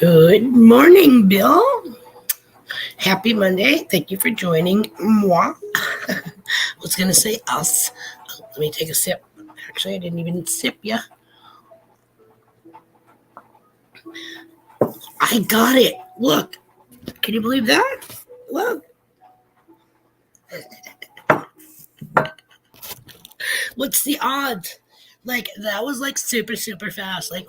Good morning, Bill. Happy Monday. Thank you for joining moi. I was going to say us. Let me take a sip. Actually, I didn't even sip yet. I got it. Look. Can you believe that? Look. What's the odds? Like, that was like super, super fast. Like,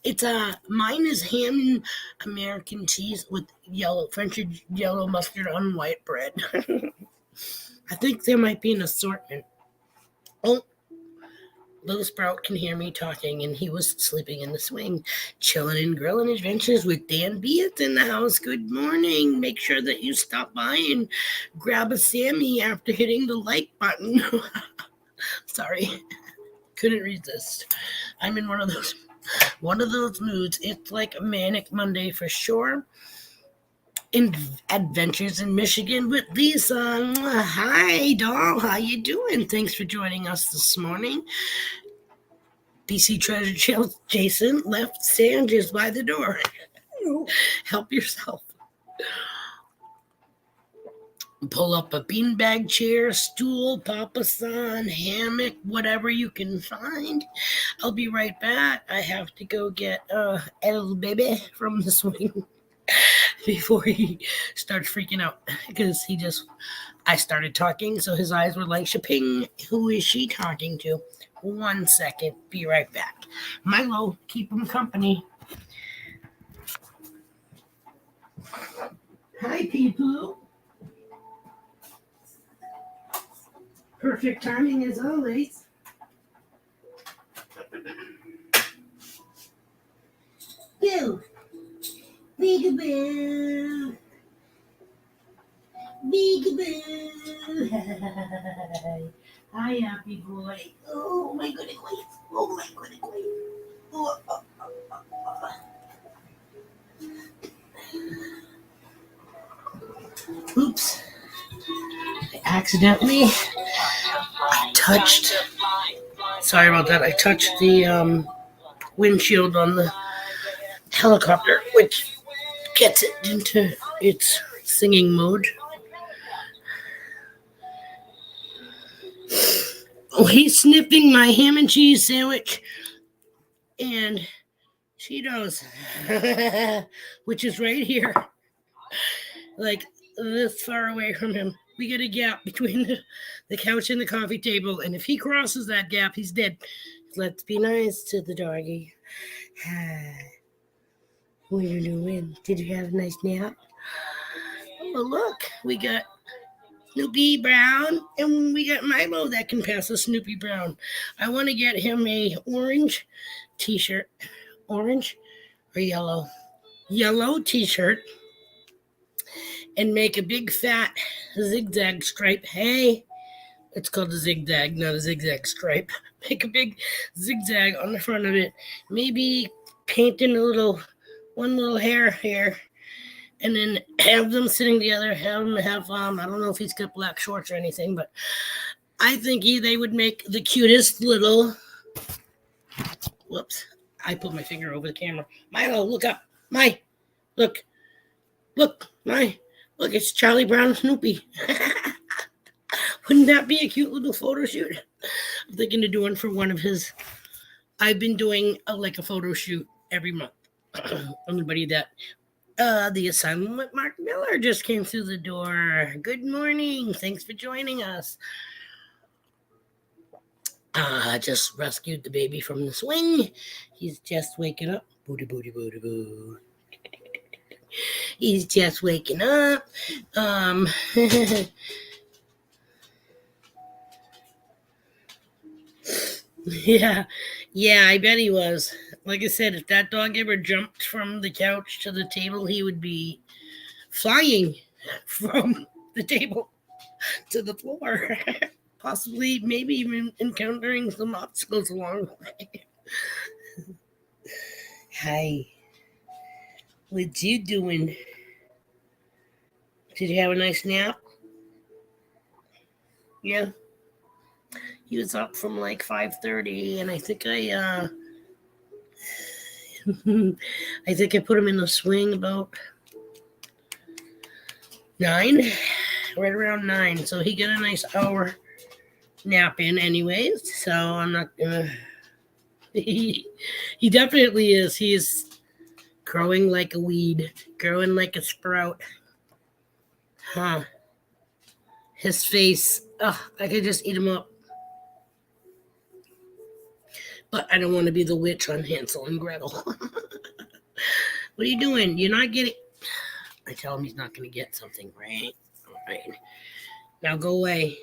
it's mine is ham and American cheese with French yellow mustard on white bread. I think there might be an assortment. Oh, Little Sprout can hear me talking, and he was sleeping in the swing, chilling and grilling adventures with Dan Beats in the house. Good morning. Make sure that you stop by and grab a Sammy after hitting the like button. Sorry, couldn't resist. I'm in one of those moods. It's like a manic Monday for sure. In Adventures in Michigan with Lisa. Hi, doll. How you doing? Thanks for joining us this morning. BC Treasure Chest Jason left sandwiches by the door. Help yourself. Pull up a beanbag chair, stool, papasan, hammock, whatever you can find. I'll be right back. I have to go get a little baby from the swing before he starts freaking out because I started talking, so his eyes were like, Shaping, who is she talking to? 1 second, be right back. Milo, keep him company. Hi, people. Perfect timing as always. Bill. Peekaboo. Peekaboo. Hi, happy boy. Oh, my goodness. Oh, my goodness. Oops. I accidentally touched. Sorry about that. I touched the windshield on the helicopter, which gets it into its singing mode. Oh, he's sniffing my ham and cheese sandwich and Cheetos, which is right here, like this far away from him. We get a gap between the couch and the coffee table, and if he crosses that gap, he's dead. Let's be nice to the doggy. What are you doing? Did you have a nice nap? Oh, look, we got Snoopy Brown, and we got Milo that can pass a Snoopy Brown. I want to get him a orange t-shirt. Orange or yellow? Yellow t-shirt. And make a big fat zigzag stripe. Hey, it's called a zigzag, not a zigzag stripe. Make a big zigzag on the front of it. Maybe paint in one little hair here. And then have them sitting together, have I don't know if he's got black shorts or anything, but I think they would make the cutest little, whoops, I put my finger over the camera. Milo, look up. Look, it's Charlie Brown and Snoopy. Wouldn't that be a cute little photo shoot? I'm thinking of doing for one of his, I've been doing a photo shoot every month. Anybody that, the Asylum with Mark Miller just came through the door. Good morning. Thanks for joining us. Just rescued the baby from the swing. He's just waking up. Booty, booty, booty, boo. He's just waking up. Yeah, I bet he was. Like I said, if that dog ever jumped from the couch to the table, he would be flying from the table to the floor. Possibly, maybe even encountering some obstacles along the way. Hi. What you doing? Did you have a nice nap? Yeah. He was up from like 5:30, and I think I I think I put him in the swing about 9, right around 9. So he got a nice hour nap in anyways. So I'm not gonna. He definitely is. He is growing like a weed, growing like a sprout. Huh. His face, I could just eat him up. But I don't want to be the witch on Hansel and Gretel. What are you doing? You're not getting. I tell him he's not going to get something, right? All right. Now go away.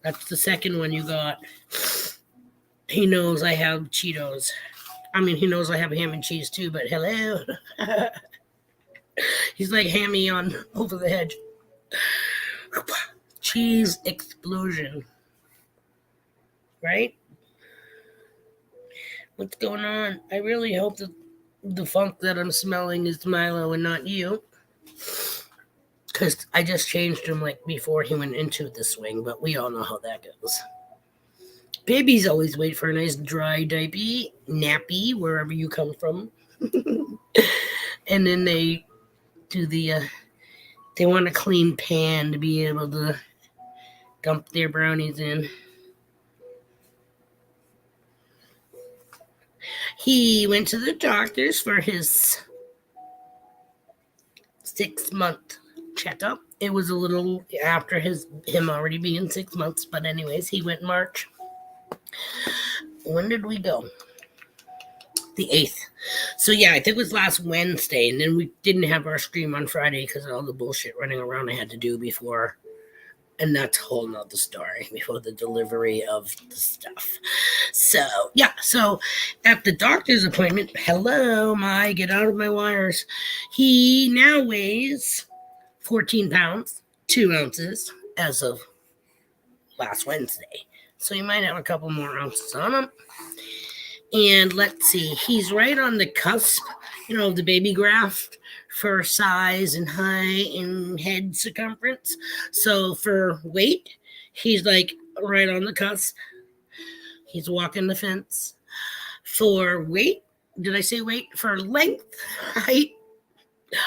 That's the second one you got. He knows I have Cheetos. I mean, he knows I have ham and cheese too, but hello. He's like Hammy on Over the Hedge. Cheese explosion. Right? What's going on? I really hope that the funk that I'm smelling is Milo and not you. Because I just changed him like before he went into the swing, but we all know how that goes. Babies always wait for a nice dry diaper, nappy, wherever you come from. And then they do they want a clean pan to be able to dump their brownies in. He went to the doctor's for his 6-month checkup. It was a little after him already being 6 months, but anyways, he went in March. When did we go? The 8th. So yeah, I think it was last Wednesday, and then we didn't have our stream on Friday because of all the bullshit running around I had to do before. And that's a whole nother story before the delivery of the stuff. So, yeah. So, at the doctor's appointment, hello, get out of my wires. He now weighs 14 pounds, 2 ounces as of last Wednesday. So, he might have a couple more ounces on him. And let's see, he's right on the cusp, the baby graft for size and height and head circumference. So for weight, he's like right on the cusp. He's walking the fence. For weight, did I say weight? For length, height,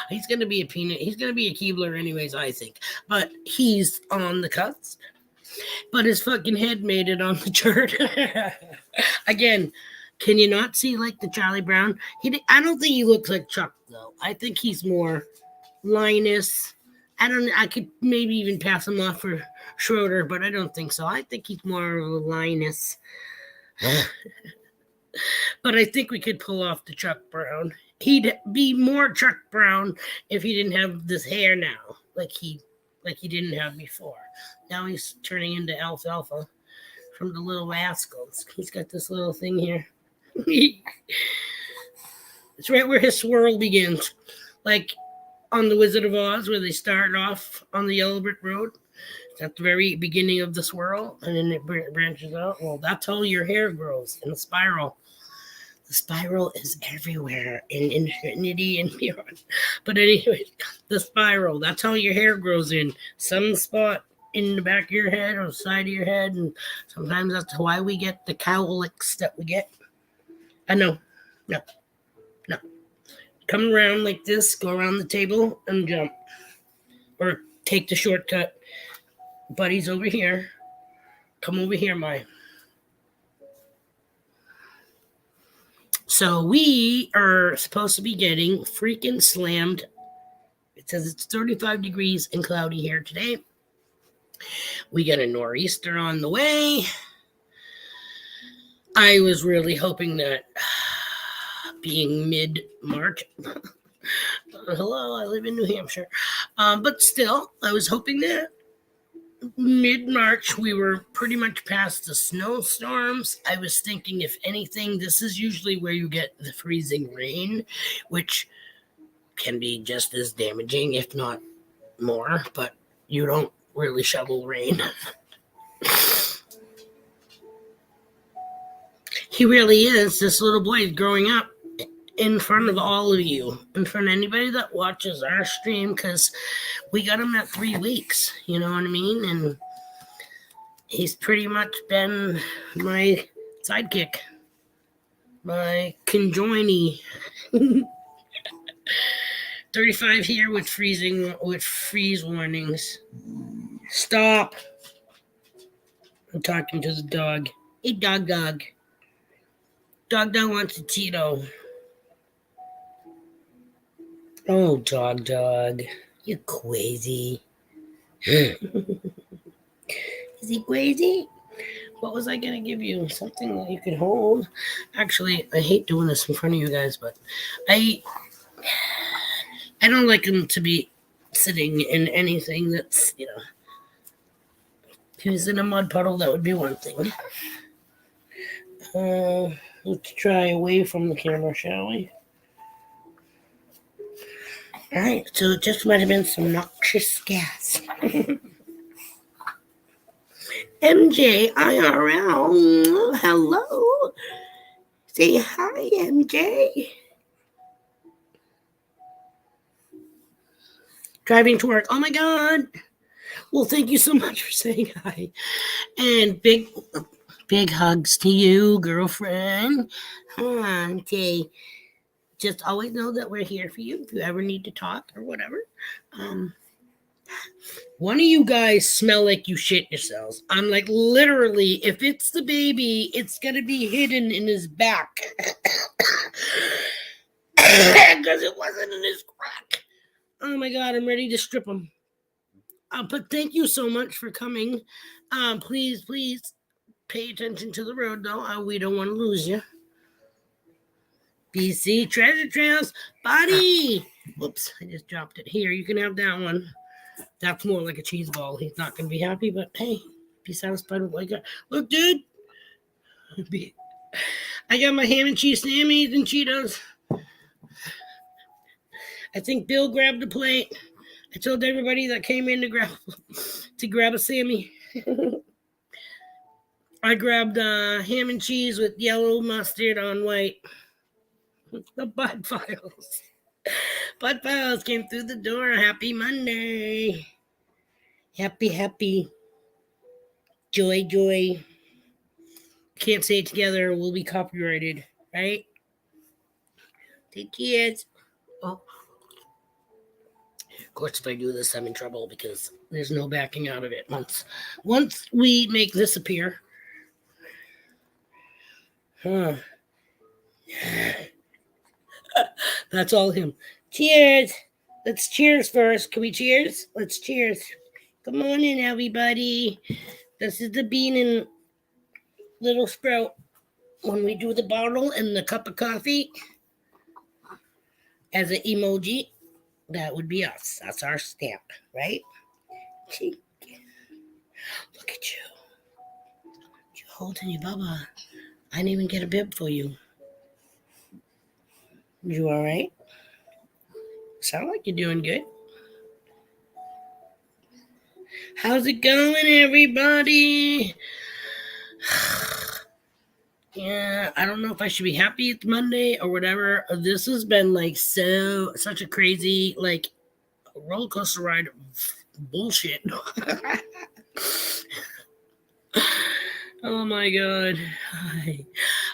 he's going to be a peanut. He's going to be a Keebler anyways, I think. But he's on the cusp. But his fucking head made it on the chart. Again, can you not see like the Charlie Brown? I don't think he looks like Chuck though. I think he's more Linus. I could maybe even pass him off for Schroeder, but I don't think so. I think he's more of a Linus. But I think we could pull off the Chuck Brown. He'd be more Chuck Brown if he didn't have this hair now, like he didn't have before. Now he's turning into Alfalfa from the Little Rascals. He's got this little thing here. It's right where his swirl begins, like on the Wizard of Oz, where they start off on the yellow brick road. It's at the very beginning of the swirl, and then it branches out. Well, that's how your hair grows in a spiral. The spiral is everywhere in infinity and beyond. But anyway, the spiral, that's how your hair grows in some spot in the back of your head or the side of your head. And sometimes that's why we get the cowlicks that we get. I know. No. Come around like this, go around the table and jump. Or take the shortcut. Buddy's over here. Come over here, Mai. So we are supposed to be getting freaking slammed. It says it's 35 degrees and cloudy here today. We got a nor'easter on the way. I was really hoping that being mid-March. Hello, I live in New Hampshire. But still, I was hoping that mid-March, we were pretty much past the snowstorms. I was thinking, if anything, this is usually where you get the freezing rain, which can be just as damaging, if not more, but you don't really shovel rain. He really is. This little boy is growing up in front of all of you, in front of anybody that watches our stream, because we got him at 3 weeks, you know what I mean? And he's pretty much been my sidekick. my conjoinee. 35 here with freeze warnings. Stop. I'm talking to the dog. Hey, dog. Dog wants a Cheeto. Oh, dog. You're crazy. Is he crazy? What was I going to give you? Something that you could hold. Actually, I hate doing this in front of you guys, but I don't like him to be sitting in anything that's, if he was in a mud puddle, that would be one thing. Let's try away from the camera, shall we? All right, so it just might have been some noxious gas. MJ IRL, hello. Say hi, MJ. Driving to work. Oh my God. Well, thank you so much for saying hi. And big hugs to you, girlfriend. Okay. Just always know that we're here for you if you ever need to talk or whatever. One of you guys smell like you shit yourselves. I'm like, literally, if it's the baby, it's going to be hidden in his back. Because it wasn't in his crack. Oh my God, I'm ready to strip him. But thank you so much for coming. Please pay attention to the road, though. We don't want to lose you. BC Treasure Trails, buddy. Whoops, I just dropped it. Here, you can have that one. That's more like a cheese ball. He's not going to be happy, but hey, be satisfied with what you got. Look, dude. I got my ham and cheese Sammies and Cheetos. I think Bill grabbed the plate. I told everybody that came in to grab a Sammy. I grabbed ham and cheese with yellow mustard on white. The Bud Files. Bud Files came through the door. Happy Monday. Happy. Joy. Can't say it together. We'll be copyrighted, right? Take cheers. Oh. Of course, if I do this, I'm in trouble because there's no backing out of it. Once we make this appear. That's all him. Cheers. Let's cheers first. Can we cheers? Let's cheers. Come on in, everybody. This is the bean and little sprout. When we do the bottle and the cup of coffee as an emoji, that would be us. That's our stamp, right? Look at you. You're holding your bubba. I didn't even get a bib for you. You all right? Sound like you're doing good. How's it going, everybody? Yeah, I don't know if I should be happy it's Monday or whatever. This has been like such a crazy roller coaster ride of bullshit. Oh my God.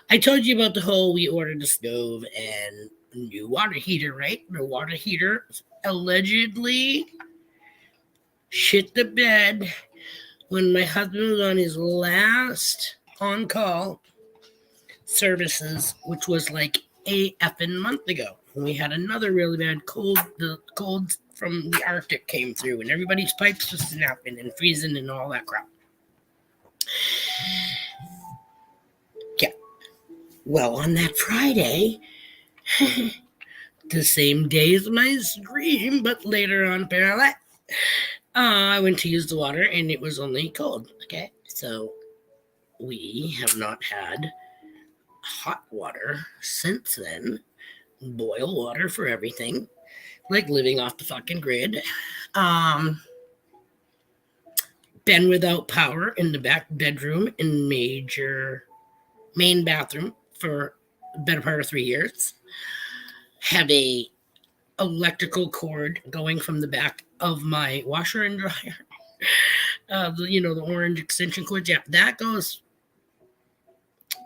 I told you about the whole we ordered a stove and new water heater, right? The water heater allegedly shit the bed when my husband was on his last on-call services, which was like a effing month ago. We had another really bad cold. The cold from the Arctic came through and everybody's pipes were snapping and freezing and all that crap. Yeah. Well, on that Friday, the same day as my stream, but later on parallel, I went to use the water and it was only cold. Okay. So we have not had hot water since then. Boil water for everything. Like living off the fucking grid. Been without power in the back bedroom and main bathroom for the better part of 3 years. Have a electrical cord going from the back of my washer and dryer. The orange extension cord. Yeah, that goes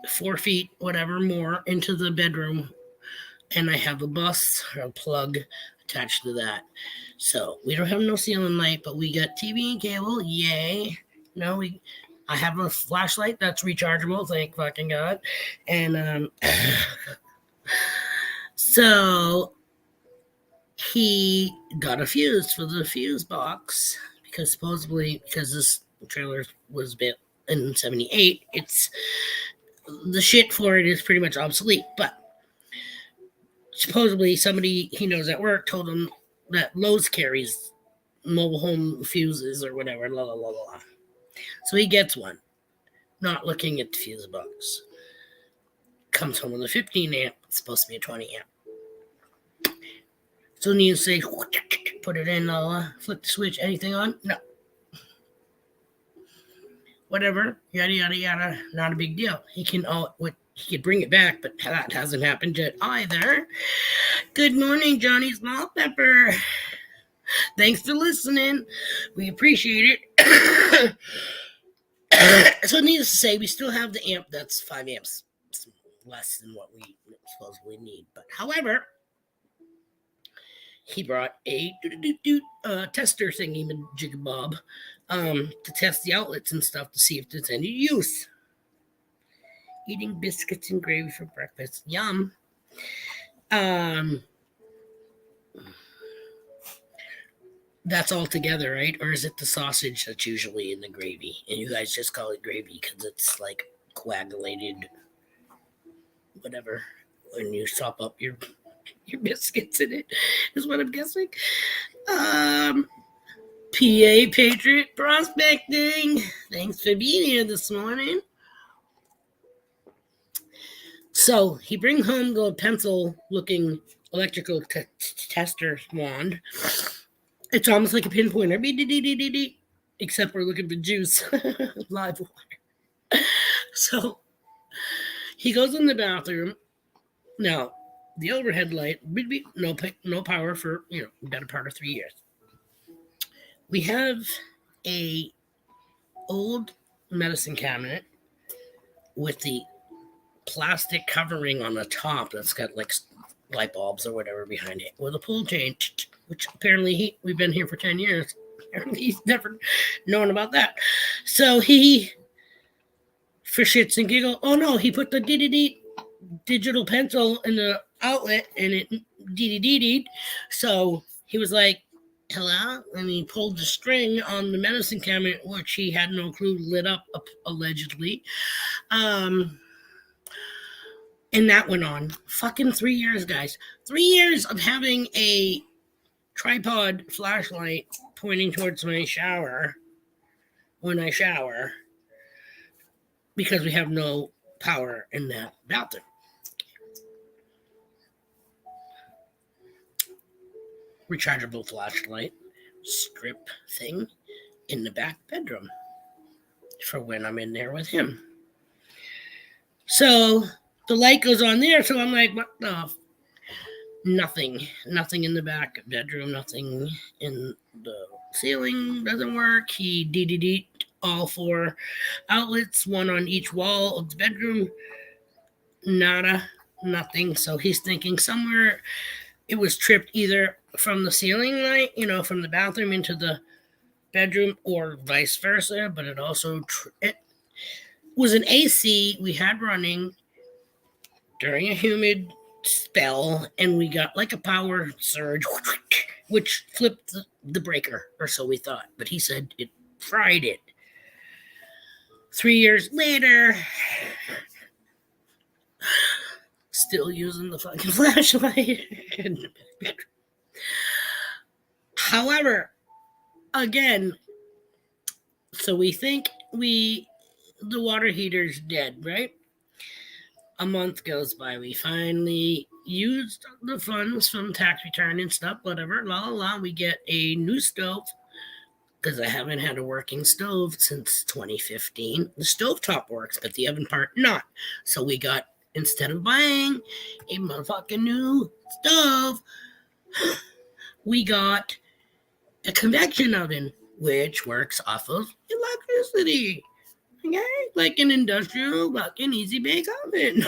4 feet, whatever more, into the bedroom, and I have a bus or a plug attached to that. So we don't have no ceiling light, but we got TV and cable. Yay! No, I have a flashlight that's rechargeable. Thank fucking God. And so he got a fuse for the fuse box because supposedly because this trailer was built in '78, it's the shit for it is pretty much obsolete. But supposedly somebody he knows at work told him that Lowe's carries mobile home fuses or whatever. La la la la. So he gets one, not looking at the fuse box. Comes home with a 15 amp. It's supposed to be a 20 amp. So you say, put it in, flip the switch, anything on? No. Whatever, yada yada yada. Not a big deal. He can bring it back, but that hasn't happened yet either. Good morning, Johnny Small Pepper. Thanks for listening. We appreciate it. So needless to say, we still have the amp that's 5 amps. It's less than what we supposedly need. But however, he brought a tester thingy jigabob to test the outlets and stuff to see if there's any use. Eating biscuits and gravy for breakfast. Yum. That's all together, right? Or is it the sausage that's usually in the gravy? And you guys just call it gravy because it's like coagulated, whatever, when you chop up your biscuits in it, is what I'm guessing. PA Patriot Prospecting. Thanks for being here this morning. So he brings home the pencil-looking electrical tester wand. It's almost like a pinpointer, except we're looking for juice, live water. So he goes in the bathroom. Now, the overhead light, no power for, better part of 3 years. We have a old medicine cabinet with the plastic covering on the top that's got like light bulbs or whatever behind it with a pull chain, which apparently we've been here for 10 years. Apparently he's never known about that. So he, for shits and giggles, oh no, he put the digital pencil in the outlet and it dee. So he was like, hello? And he pulled the string on the medicine cabinet, which he had no clue lit up, allegedly. And that went on. Fucking 3 years, guys. 3 years of having a tripod flashlight pointing towards my shower when I shower because we have no power in that bathroom. Rechargeable flashlight strip thing in the back bedroom for when I'm in there with him. So the light goes on there, so I'm like, what the? Nothing in the back bedroom, nothing in the ceiling doesn't work. He DDD'd all 4 outlets, one on each wall of the bedroom. Nada, nothing. So he's thinking somewhere it was tripped either from the ceiling light, from the bathroom into the bedroom or vice versa, but it also it was an AC we had running during a humid spell, and we got like a power surge, which flipped the breaker, or so we thought. But he said it fried it. 3 years later, still using the fucking flashlight. However, again, so we think the water heater's dead, right? A month goes by. We finally used the funds from tax return and stuff, whatever, We get a new stove because I haven't had a working stove since 2015. The stovetop works, but the oven part not. So we got, instead of buying a motherfucking new stove, we got a convection oven, which works off of electricity. Okay, like an industrial fucking easy bake oven.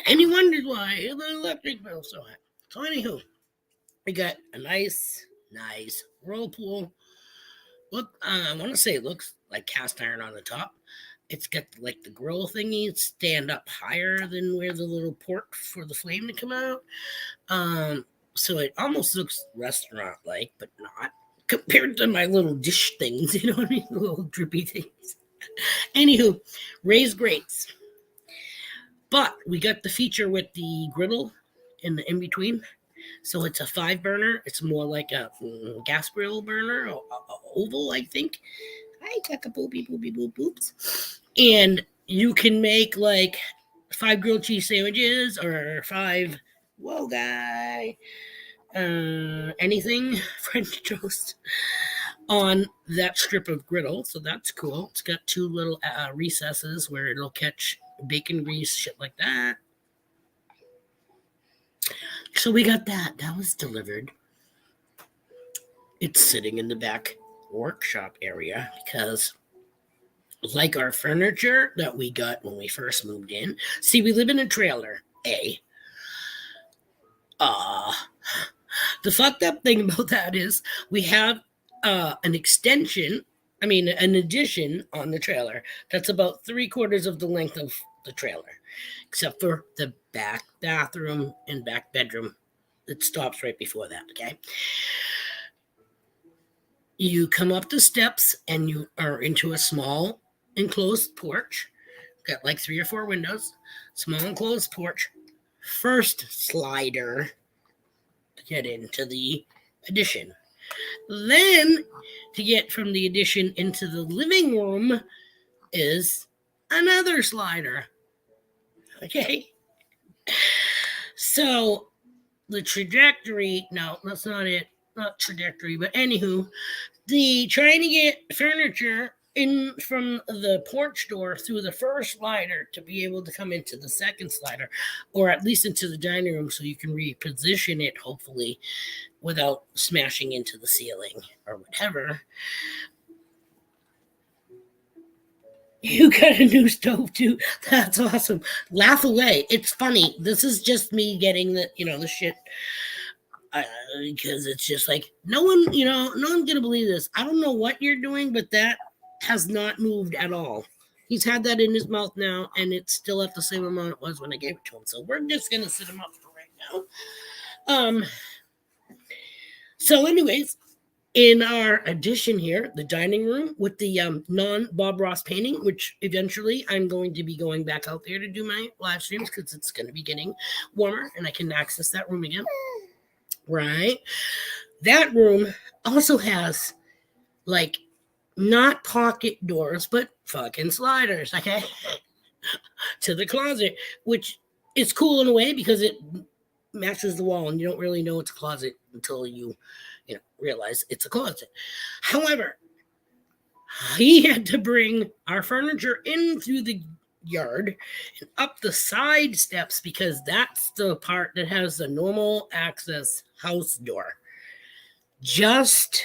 And he wonders why the electric bill's so high. So anywho, we got a nice whirlpool. Look, I want to say it looks like cast iron on the top. It's got like the grill thingy stand up higher than where the little port for the flame to come out. So it almost looks restaurant like, but not compared to my little dish things. You know what I mean? The little drippy things. Anywho, raised grates. But we got the feature with the griddle in the in between. So it's a 5 burner. It's more like a gas grill burner, or oval, I think. Hi, boopy boop boops. And you can make like 5 grilled cheese sandwiches or 5 whoa guy anything French toast on that strip of griddle. So that's cool. It's got 2 little recesses where it'll catch bacon grease, shit like that. So we got that. That was delivered. It's sitting in the back workshop area because, like our furniture that we got when we first moved in, see, we live in a trailer. The fucked up thing about that is we have an addition on the trailer that's about 3/4 of the length of the trailer, except for the back bathroom and back bedroom. It stops right before that, okay? You come up the steps and you are into a small enclosed porch. Got like 3 or 4 windows. Small enclosed porch. First slider to get into the addition. Then to get from the addition into the living room is another slider. Okay? So the trajectory, no, that's not it. Not trajectory, but anywho, the trying to get furniture in from the porch door through the first slider to be able to come into the second slider, or at least into the dining room so you can reposition it, hopefully, without smashing into the ceiling or whatever. You got a new stove too. That's awesome. Laugh away. It's funny. This is just me getting the shit. Because it's just like no one's gonna believe this. I don't know what you're doing, but that has not moved at all. He's had that in his mouth now, and it's still at the same amount it was when I gave it to him. So we're just gonna sit him up for right now. So anyways, in our addition here, the dining room with the non-Bob Ross painting, which eventually I'm going to be going back out there to do my live streams because it's going to be getting warmer and I can access that room again. Right? That room also has like not pocket doors, but fucking sliders, okay? To the closet, which is cool in a way because it matches the wall and you don't really know it's a closet until you realize it's a closet. However, he had to bring our furniture in through the yard and up the side steps because that's the part that has the normal access house door just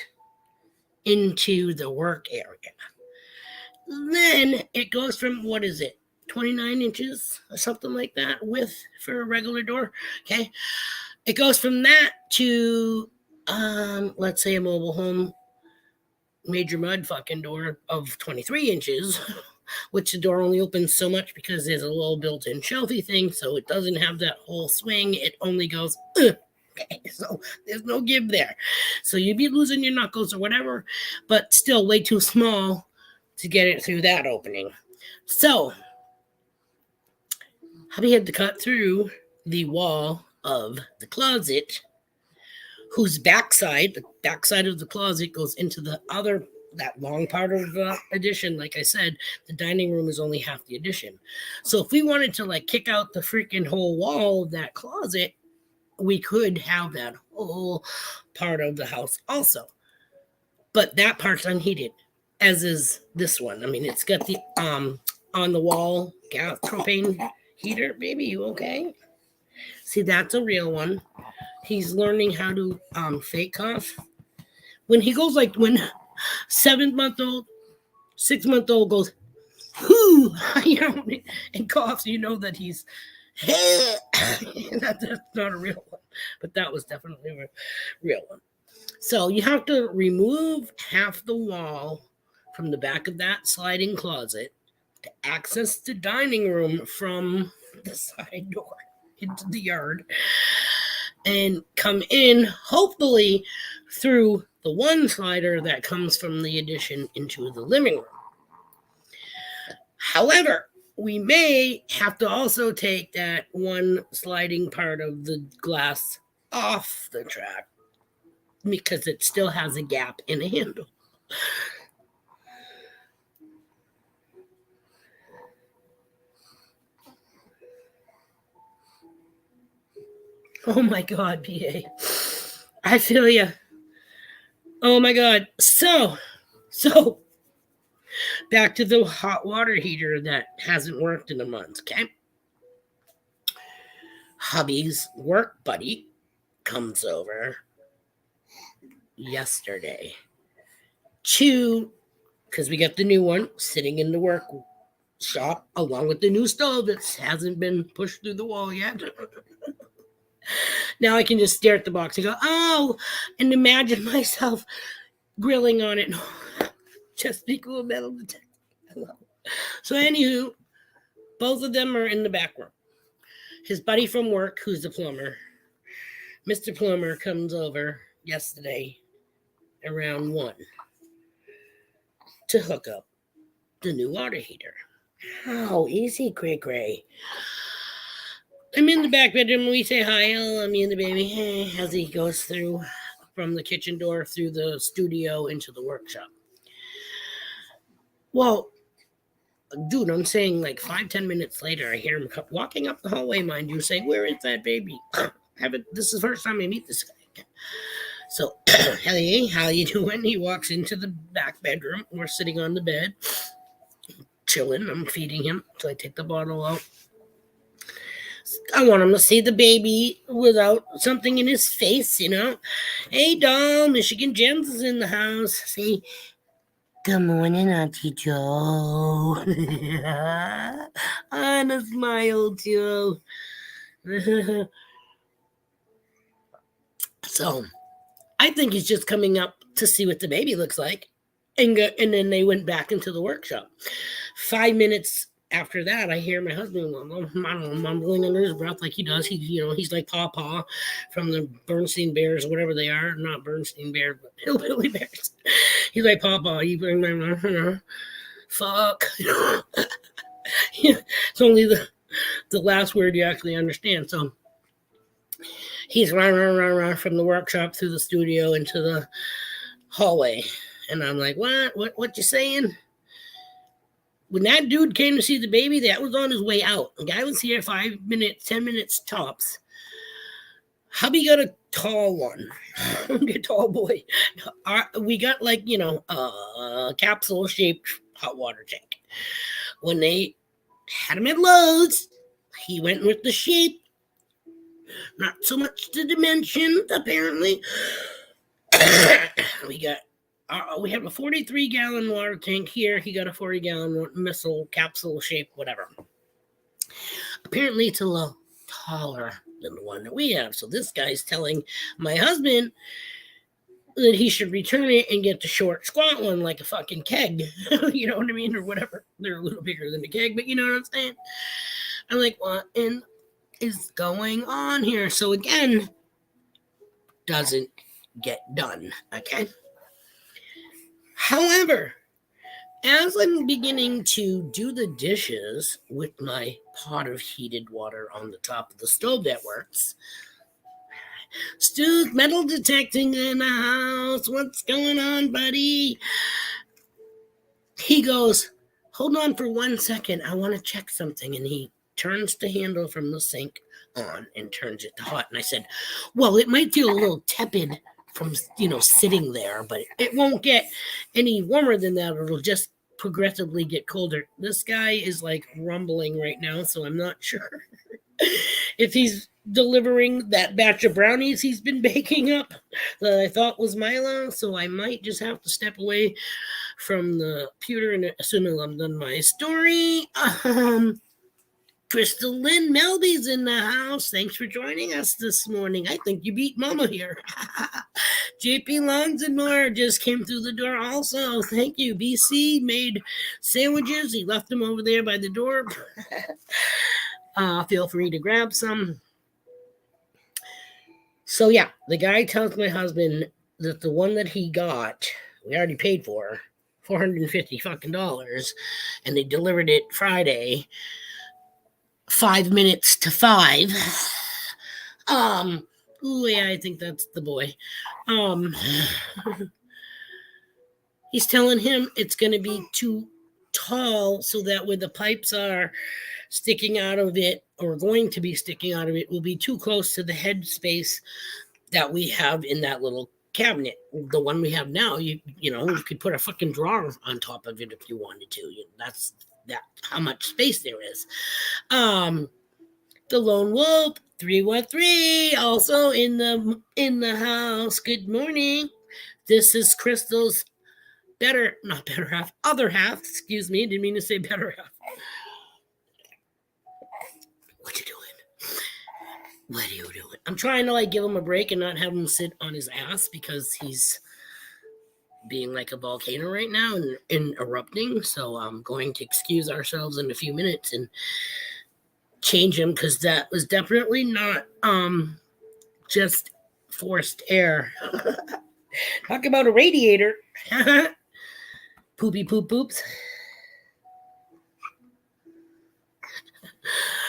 into the work area. Then it goes from 29 inches or something like that width for a regular door. Okay, it goes from that to let's say a mobile home major mud fucking door of 23 inches, which the door only opens so much because there's a little built-in shelfie thing, so it doesn't have that whole swing. It only goes, okay, so there's no give there. So you'd be losing your knuckles or whatever, but still way too small to get it through that opening. So hubby had to cut through the wall of the closet, whose backside of the closet goes into that long part of the addition. Like I said, the dining room is only half the addition. So if we wanted to kick out the freaking whole wall of that closet, we could have that whole part of the house also. But that part's unheated, as is this one. I mean, it's got the on the wall gas propane heater. Baby, you okay? See, that's a real one. He's learning how to fake cough. When he goes when 7-month-old 6-month-old goes, whoo, and coughs. That he's, that's not a real one, but that was definitely a real one. So you have to remove half the wall from the back of that sliding closet to access the dining room from the side door into the yard and come in, hopefully, through the one slider that comes from the addition into the living room. However, we may have to also take that one sliding part of the glass off the track because it still has a gap in a handle. Oh my God, PA. I feel you. Oh my God. So back to the hot water heater that hasn't worked in a month, okay? Hubby's work buddy comes over yesterday because we got the new one sitting in the work shop along with the new stove that hasn't been pushed through the wall yet. Now I can just stare at the box and go, oh, and imagine myself grilling on it. Just be cool metal detector. So anywho, both of them are in the back room. His buddy from work, who's a plumber, Mr. Plumber, comes over yesterday around 1 to hook up the new water heater. Oh, easy, Gray. I'm in the back bedroom. We say hi. Hello, I'm in the baby. As he goes through from the kitchen door through the studio into the workshop. Well, dude, I'm saying like 5-10 minutes later, I hear him walking up the hallway, mind you, saying, where is that baby? This is the first time I meet this guy. So, hey, how you doing? He walks into the back bedroom. We're sitting on the bed, chilling. I'm feeding him. So I take the bottle out. I want him to see the baby without something in his face, Hey, doll, Michigan Gems is in the house. See, good morning, Auntie Joe. On a smile, Joe. So, I think he's just coming up to see what the baby looks like. And then they went back into the workshop. 5 minutes after that, I hear my husband mumbling under his breath like he does. He's like Pawpaw from the Bernstein Bears or whatever they are. Not Bernstein Bears, but Hillbilly Bears. He's like Pawpaw. Fuck. It's only the last word you actually understand. So he's run from the workshop through the studio into the hallway. And I'm like, what you saying? When that dude came to see the baby, that was on his way out. The guy was here 5 minutes, 10 minutes tops. Hubby got a tall one, a tall boy. We got a capsule-shaped hot water tank. When they had him at Lowe's, he went with the shape. Not so much the dimension, apparently. We have a 43-gallon water tank here. He got a 40-gallon missile capsule shape, whatever. Apparently, it's a little taller than the one that we have. So this guy's telling my husband that he should return it and get the short, squat one like a fucking keg. You know what I mean? Or whatever. They're a little bigger than a keg, but you know what I'm saying? I'm like, what is going on here? So again, doesn't get done, okay? However, as I'm beginning to do the dishes with my pot of heated water on the top of the stove that works, Stu's metal detecting in the house. What's going on, buddy? He goes, hold on for 1 second. I want to check something. And he turns the handle from the sink on and turns it to hot. And I said, well, it might feel a little tepid from, sitting there, but it won't get any warmer than that. It'll just progressively get colder. This guy is like rumbling right now, so I'm not sure if he's delivering that batch of brownies he's been baking up that I thought was Milo, so I might just have to step away from the computer and as soon as I'm done my story. Crystal Lynn Melby's in the house. Thanks for joining us this morning. I think you beat Mama here. JP Longs and more just came through the door also. Thank you. BC made sandwiches. He left them over there by the door. Feel free to grab some. So yeah, the guy tells my husband that the one that he got, we already paid for $450 fucking dollars, and they delivered it Friday, 5 minutes to 5. Ooh, yeah, I think that's the boy. He's telling him it's going to be too tall so that where the pipes are sticking out of it or going to be sticking out of it will be too close to the head space that we have in that little cabinet. The one we have now, you could put a fucking drawer on top of it if you wanted to. That's how much space there is. The Lone Wolf 313 also in the house. Good morning. This is Crystal's other half. Excuse me, didn't mean to say better half. What you doing? What are you doing? I'm trying to give him a break and not have him sit on his ass because he's being like a volcano right now and erupting. So I'm going to excuse ourselves in a few minutes and change him because that was definitely not just forced air. Talk about a radiator. Poopy poop poops.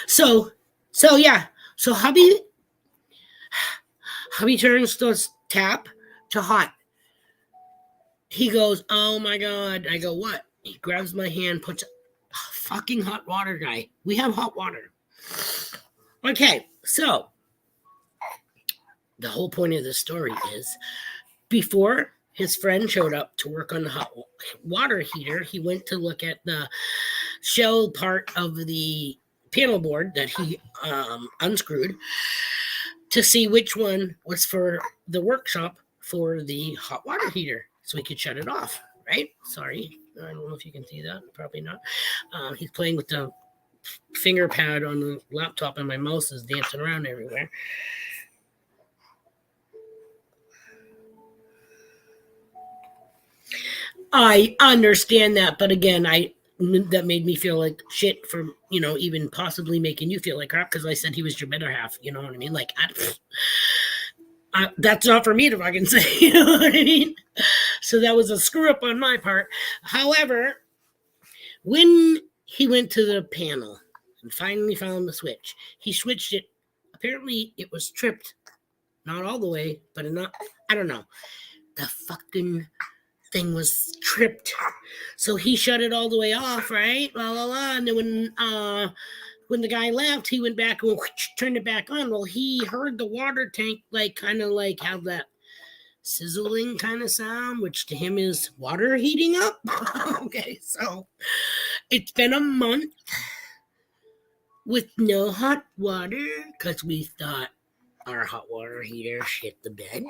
So yeah. So hubby turns the tap to hot. He goes, oh my God. I go, what? He grabs my hand, puts fucking hot water, guy. We have hot water. Okay, so the whole point of the story is before his friend showed up to work on the hot water heater, he went to look at the shell part of the panel board that he unscrewed to see which one was for the workshop for the hot water heater so he could shut it off, right? Sorry, I don't know if you can see that. Probably not. He's playing with the finger pad on the laptop and my mouse is dancing around everywhere. I understand that, but again, that made me feel like shit for, even possibly making you feel like crap because I said he was your better half. You know what I mean? That's not for me to fucking say. You know what I mean? So that was a screw up on my part. However, when he went to the panel and finally found the switch, he switched it. Apparently, it was tripped. Not all the way, but enough. I don't know. The fucking thing was tripped. So he shut it all the way off, right? And then when the guy left, he went back and turned it back on. Well, he heard the water tank kind of have that sizzling kind of sound, which to him is water heating up. Okay, so it's been a month with no hot water because we thought our hot water heater shit the bed.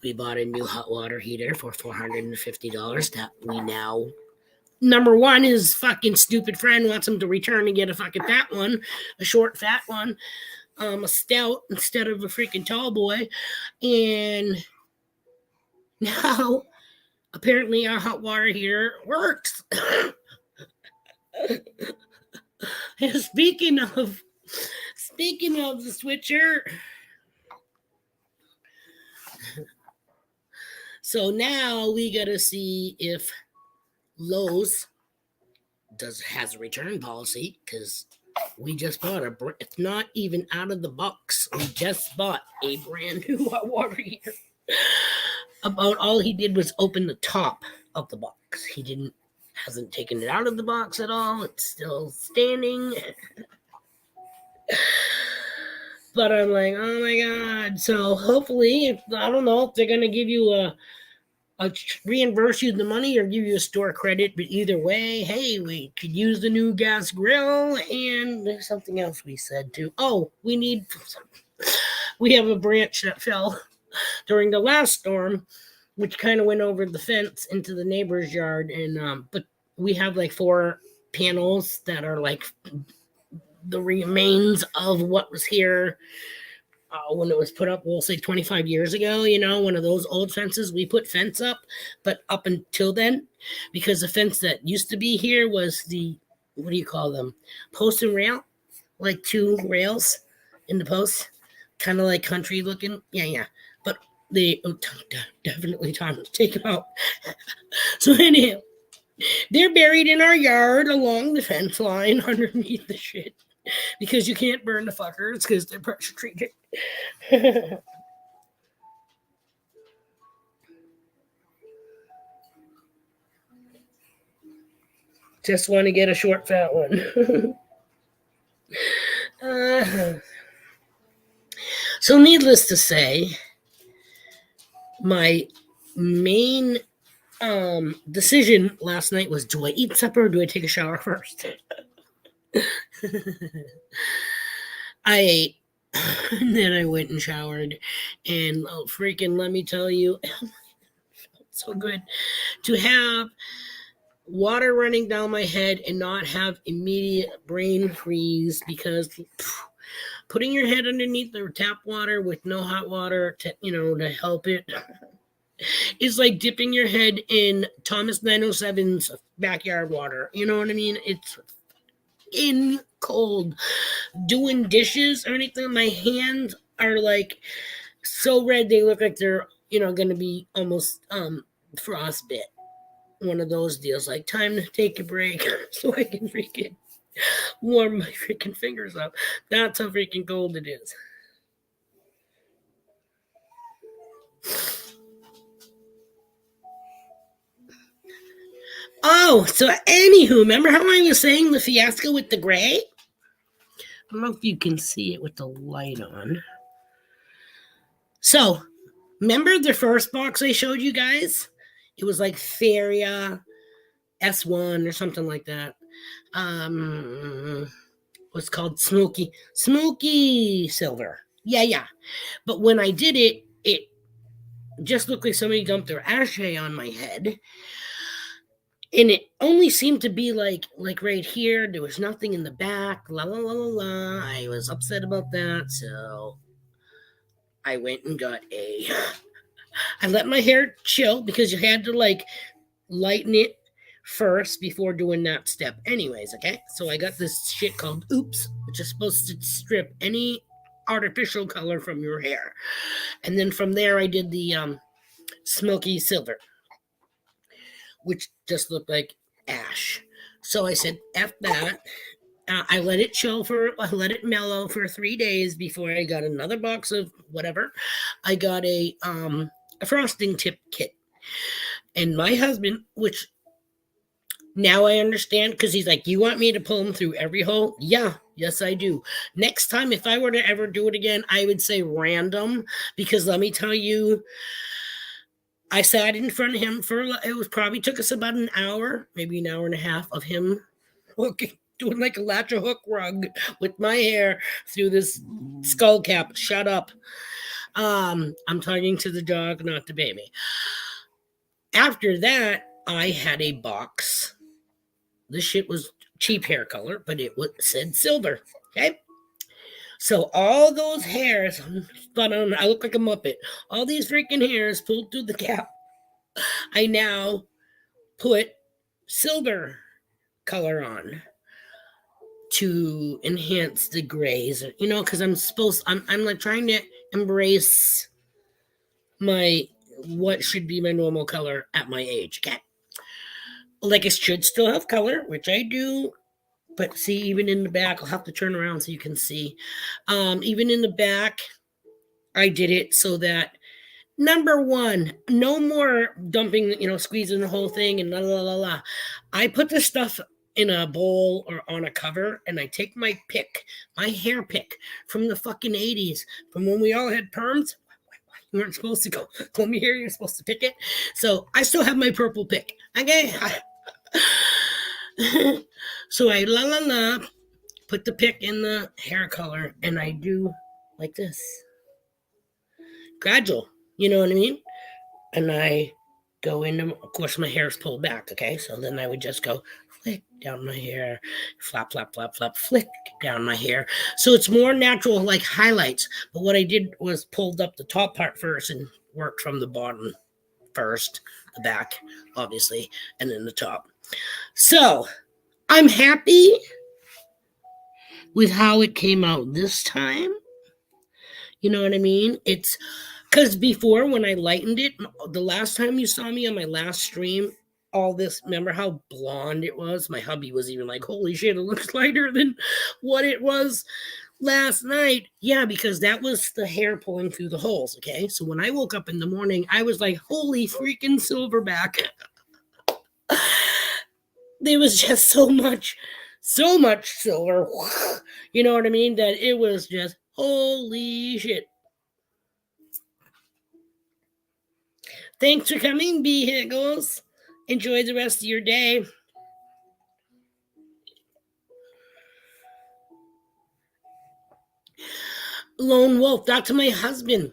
We bought a new hot water heater for $450 that we now, number one, his fucking stupid friend wants him to return and get a fucking fat one, a short fat one, a stout instead of a freaking tall boy. And now apparently our hot water heater works. Speaking of the switcher, so now we gotta see if Lowe's has a return policy because we just bought it's not even out of the box. We just bought a brand new hot water heater. About all he did was open the top of the box. He hasn't taken it out of the box at all. It's still standing. But I'm like, oh my God. So hopefully, I don't know if they're going to give you reimburse you the money or give you a store credit. But either way, hey, we could use the new gas grill. And there's something else we said too. Oh, we have a branch that fell during the last storm. which kind of went over the fence into the neighbor's yard. And but we have like 4 panels that are like the remains of what was here when it was put up, we'll say 25 years ago, one of those old fences. We put fence up, but up until then, because the fence that used to be here was the, what do you call them? Post and rail, like 2 rails in the post, kind of like country looking. Yeah. But they definitely time to take them out. So anyhow, they're buried in our yard along the fence line underneath the shit because you can't burn the fuckers because they're pressure treated. Just want to get a short, fat one. So needless to say, my main decision last night was, do I eat supper or do I take a shower first? I ate, and then I went and showered, and freaking let me tell you, it felt so good to have water running down my head and not have immediate brain freeze, because putting your head underneath the tap water with no hot water to help it is like dipping your head in Thomas 907's backyard water. You know what I mean? It's in cold. Doing dishes or anything, my hands are like so red they look like they're gonna be almost frostbit. One of those deals, like time to take a break so I can freaking warm my freaking fingers up. That's how freaking cold it is. Oh, so anywho, remember how I was saying the fiasco with the gray? I don't know if you can see it with the light on. So, remember the first box I showed you guys? It was like Feria S1 or something like that. Was called Smoky Silver. Yeah. But when I did it, it just looked like somebody dumped their ashtray on my head. And it only seemed to be like right here. There was nothing in the back. La la la la la. I was upset about that, so I went and got I let my hair chill because you had to like lighten it first before doing that step. Anyways, okay? So I got this shit called Oops, which is supposed to strip any artificial color from your hair. And then from there I did the Smoky Silver, which just looked like ash. So I said, F that. I let it mellow for 3 days before I got another box of whatever. I got a frosting tip kit. And my husband, which now I understand, because he's like, you want me to pull them through every hole? Yeah, yes, I do. Next time, if I were to ever do it again, I would say random, because let me tell you, I sat in front of him probably took us about an hour, maybe an hour and a half of him doing like a latch a hook rug with my hair through this skull cap. Shut up. I'm talking to the dog, not the baby. After that, I had a box. This shit was cheap hair color, but it said silver. Okay. So all those hairs, I look like a Muppet. All these freaking hairs pulled through the cap. I now put silver color on to enhance the grays, because I'm like trying to embrace what should be my normal color at my age. Okay. Like it should still have color, which I do. But see, even in the back, I'll have to turn around so you can see. Even in the back, I did it so that, number one, no more dumping, squeezing the whole thing and la la la la. I put the stuff in a bowl or on a cover, and I take my hair pick from the fucking 80s, from when we all had perms. You weren't supposed to go comb your hair, you're supposed to pick it. So I still have my purple pick. Okay. So I put the pick in the hair color, and I do like this. Gradual, you know what I mean? and I go into, of course, my hair's pulled back, okay? So then I would just go flick down my hair, flap, flap, flap, flap, flick down my hair. So it's more natural, like highlights. But what I did was pulled up the top part first and worked from the bottom first, the back, obviously, and then the top. So I'm happy with how it came out this time. You know what I mean? It's because before, when I lightened it, the last time you saw me on my last stream, all this, remember how blonde it was? My hubby was even like, holy shit, it looks lighter than what it was last night. Yeah, because that was the hair pulling through the holes, okay? So when I woke up in the morning, I was like, holy freaking silverback. There was just so much silver, you know what I mean? That it was just, holy shit. Thanks for coming, B-Higgles. Enjoy the rest of your day. Lone Wolf, that's my husband.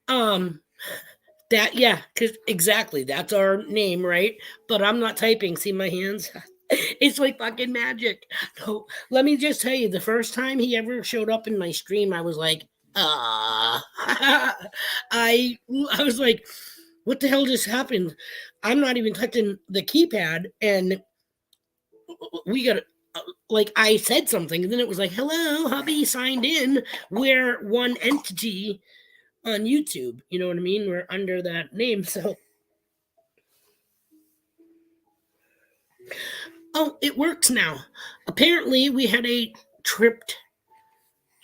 That, yeah, because exactly, that's our name, right? But I'm not typing. See my hands? It's like fucking magic. No, let me just tell you, the first time he ever showed up in my stream, I was like, I was like, what the hell just happened? I'm not even touching the keypad, and we got like I said something, and then it was like, hello, hubby signed in. We're one entity on YouTube. You know what I mean? We're under that name. So, oh, it works now. Apparently, we had a tripped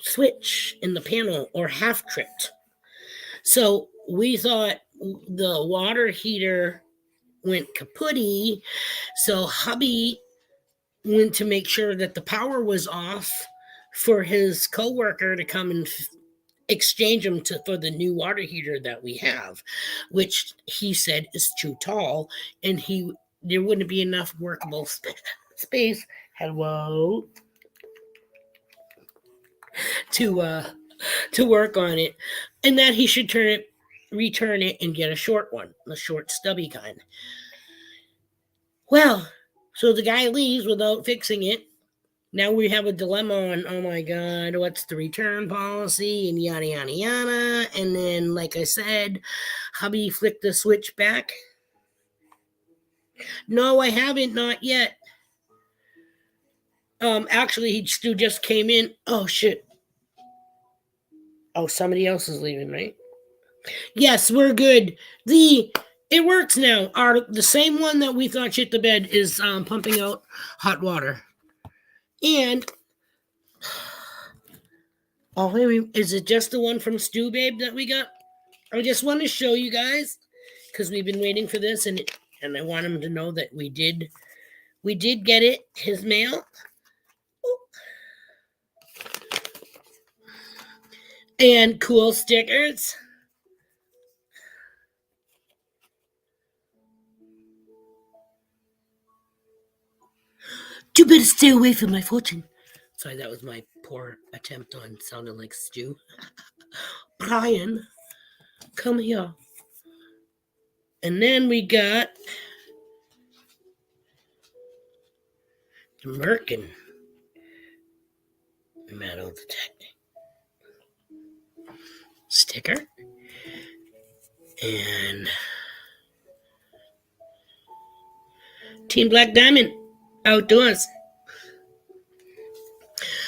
switch in the panel, or half tripped. So we thought the water heater went kaputty. So hubby went to make sure that the power was off for his coworker to come and exchange them for the new water heater that we have, which he said is too tall, and there wouldn't be enough workable space. Hello. To work on it, and that he should return it and get a short one, the short stubby kind. Well, so the guy leaves without fixing it. Now we have a dilemma on, oh my God, what's the return policy and yada, yada, yada. And then, like I said, hubby flicked the switch back. No, I haven't, not yet. Actually, Stu just came in. Oh, shit. Oh, somebody else is leaving, right? Yes, we're good. It works now. The same one that we thought shit the bed is pumping out hot water. And is it just the one from Stu Babe that we got? I just want to show you guys because we've been waiting for this, and I want him to know that we did get it, his mail. And cool stickers. You better stay away from my fortune. Sorry, that was my poor attempt on sounding like Stu. Brian, come here. And then we got the Merkin metal detecting sticker. And Team Black Diamond outdoors.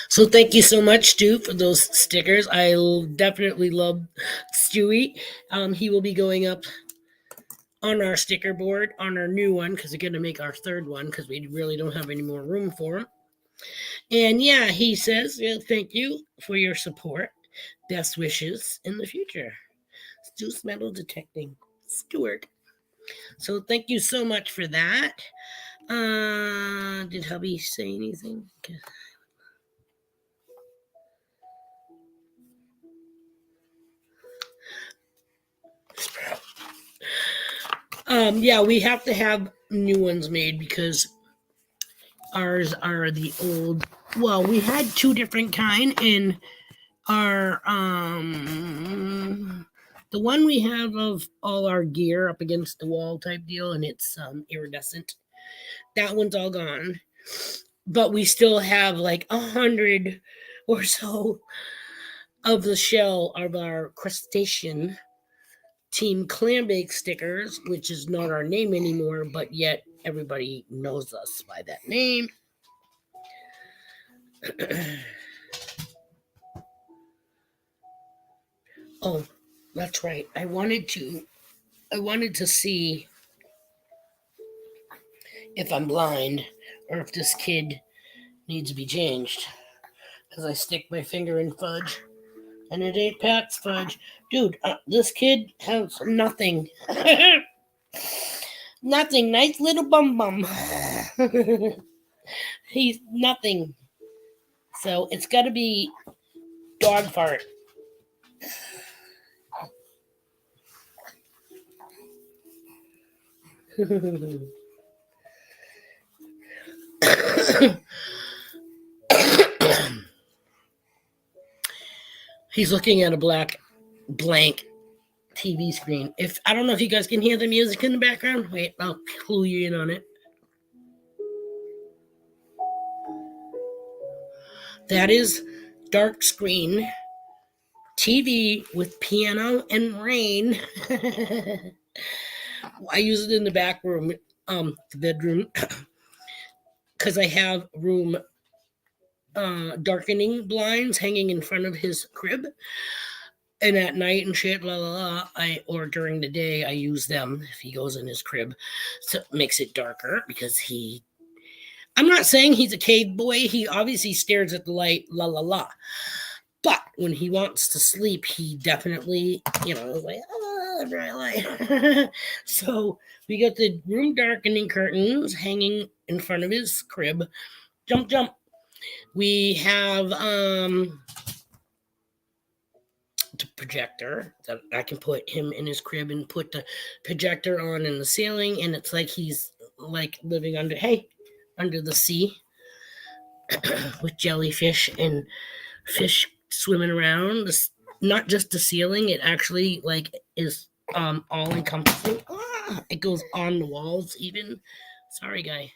So thank you so much, Stu, for those stickers. I definitely love Stewie. He will be going up on our sticker board on our new one because we're going to make our third one because we really don't have any more room for him. And yeah, he says, thank you for your support. Best wishes in the future. Stu's metal detecting. Stuart. So thank you so much for that. Did hubby say anything? Yeah, we have to have new ones made because ours are the old. Well, we had two different kind, and our The one we have of all our gear up against the wall type deal, and it's iridescent. That one's all gone. But we still have like 100 or so of the shell of our crustacean Team Clambake stickers, which is not our name anymore, but yet everybody knows us by that name. Oh, that's right. I wanted to see if I'm blind or if this kid needs to be changed. Because I stick my finger in fudge. And it ain't Pat's fudge. Dude, this kid has nothing. Nothing. Nice little bum. He's nothing. So it's got to be dog fart. He's looking at a blank TV screen. If I don't know if you guys can hear the music in the background. Wait, I'll clue you in on it. That is dark screen TV with piano and rain. I use it in the back room, the bedroom, because I have room darkening blinds hanging in front of his crib. And at night and shit, or during the day, I use them if he goes in his crib. So it makes it darker because I'm not saying he's a cave boy. He obviously stares at the light, But when he wants to sleep, he definitely, is like, bright light. So we got the room darkening curtains hanging in front of his crib. Jump. We have the projector that I can put him in his crib and put the projector on in the ceiling, and it's like he's like living under the sea with jellyfish and fish swimming around. Not just the ceiling, it actually like is all encompassing. It goes on the walls even. Sorry, guy.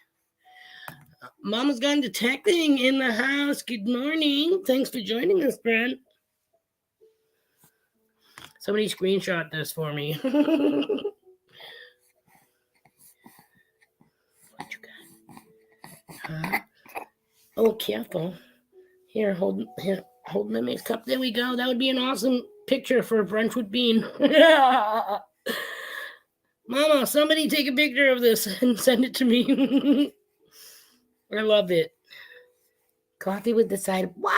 Mama's gone detecting in the house. Good morning. Thanks for joining us, Brent. Somebody screenshot this for me. What you got? Oh, careful. Here, hold Mimmy's cup. There we go. That would be an awesome picture for a brunch with Bean. Mama, somebody take a picture of this and send it to me. I love it. Coffee with the side. Wah!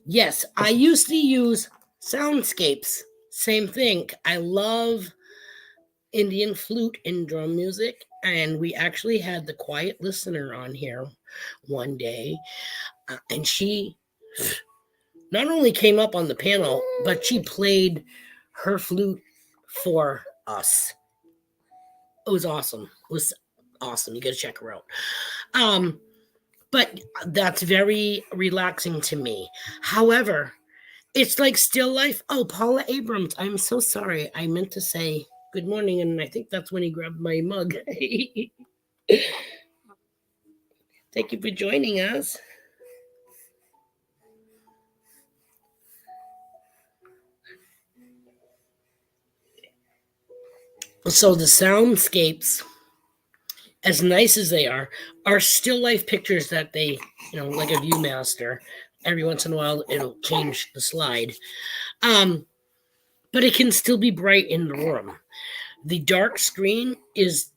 Yes, I used to use soundscapes. Same thing. I love Indian flute and drum music, and we actually had the quiet listener on here one day, and she not only came up on the panel, but she played her flute for us. It was awesome. You gotta check her out. But that's very relaxing to me. However, it's like still life. Oh, Paula Abrams, I'm so sorry. I meant to say good morning, and I think that's when he grabbed my mug. Thank you for joining us. So the soundscapes, as nice as they are still life pictures that they, like a Viewmaster. Every once in a while, it'll change the slide. But it can still be bright in the room. The dark screen is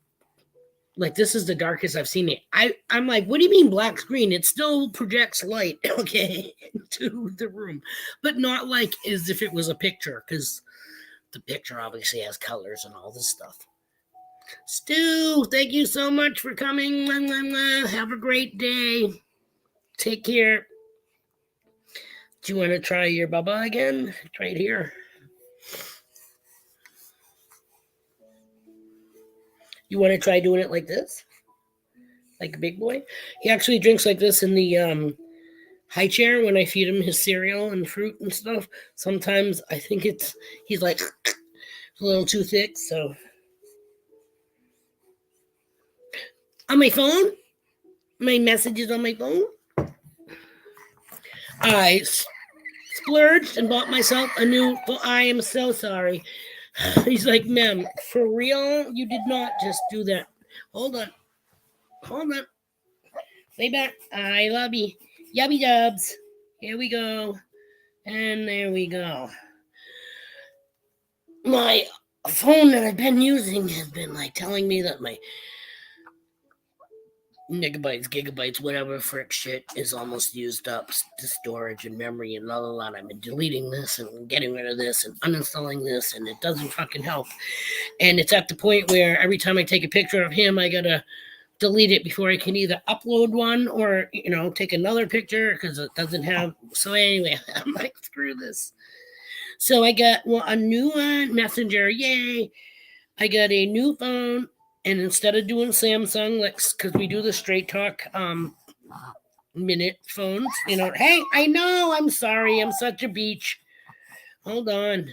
like, this is the darkest I've seen it. I'm like, what do you mean black screen? It still projects light, okay, into the room, but not like as if it was a picture, because the picture obviously has colors and all this stuff. Stu, thank you so much for coming. Have a great day. Take care. Do you want to try your bubba again? It's right here. You want to try doing it like this? Like a big boy? He actually drinks like this in the high chair when I feed him his cereal and fruit and stuff. Sometimes I think he's like a little too thick, so. On my phone? My messages on my phone? I splurged and bought myself a new phone. I am so sorry. He's like, ma'am, for real? You did not just do that. Hold on. Hold on. Stay back. I love you. Yubby dubs. Here we go. And there we go. My phone that I've been using has been like telling me that my megabytes, gigabytes, whatever frick shit is almost used up to storage and memory and la la la. I've been deleting this and getting rid of this and uninstalling this, and it doesn't fucking help. And it's at the point where every time I take a picture of him, I gotta delete it before I can either upload one or take another picture because it doesn't have. So anyway, I'm like, screw this. So I got a new messenger, yay! I got a new phone. And instead of doing Samsung, because we do the straight talk minute phones, hey, I know, I'm sorry, I'm such a beach. Hold on.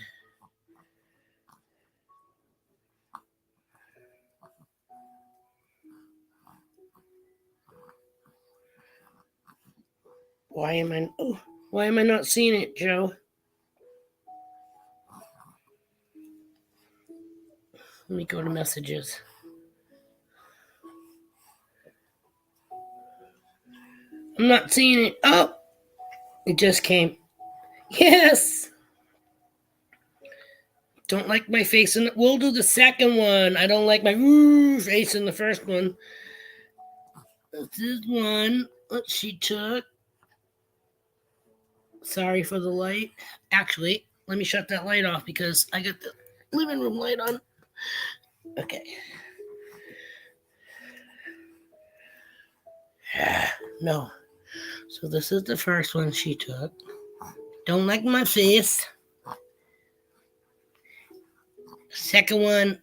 Why am I not seeing it, Joe? Let me go to messages. I'm not seeing it. Oh, it just came. Yes. Don't like my face in it. We'll do the second one. I don't like my face in the first one. This is one that she took. Sorry for the light. Actually, let me shut that light off because I got the living room light on. Okay. No. So this is the first one she took. Don't like my face. Second one,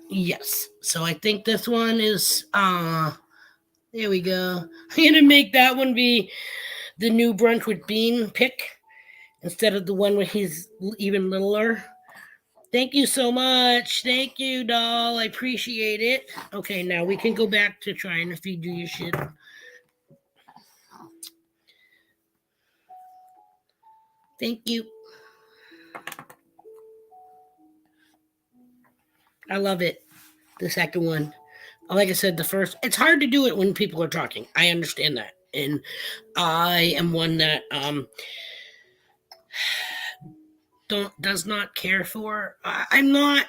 yes. So I think this one is there we go. I'm gonna make that one be the new Brunch with Bean pick instead of the one where he's even littler. Thank you so much. Thank you, doll. I appreciate it. Okay, now we can go back to trying to feed you your shit. Thank you. I love it. The second one. Like I said, the first, it's hard to do it when people are talking. I understand that. And I am one that does not care for. I'm not.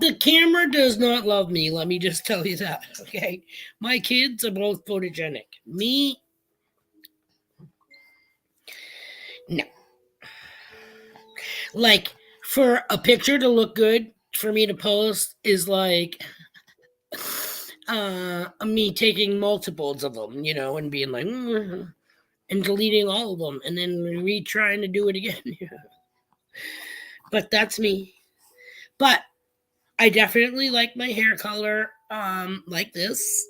The camera does not love me. Let me just tell you that. Okay, my kids are both photogenic. Me, no. Like for a picture to look good for me to post is like me taking multiples of them, and being like, and deleting all of them, and then retrying to do it again. But that's me. But I definitely like my hair color like this.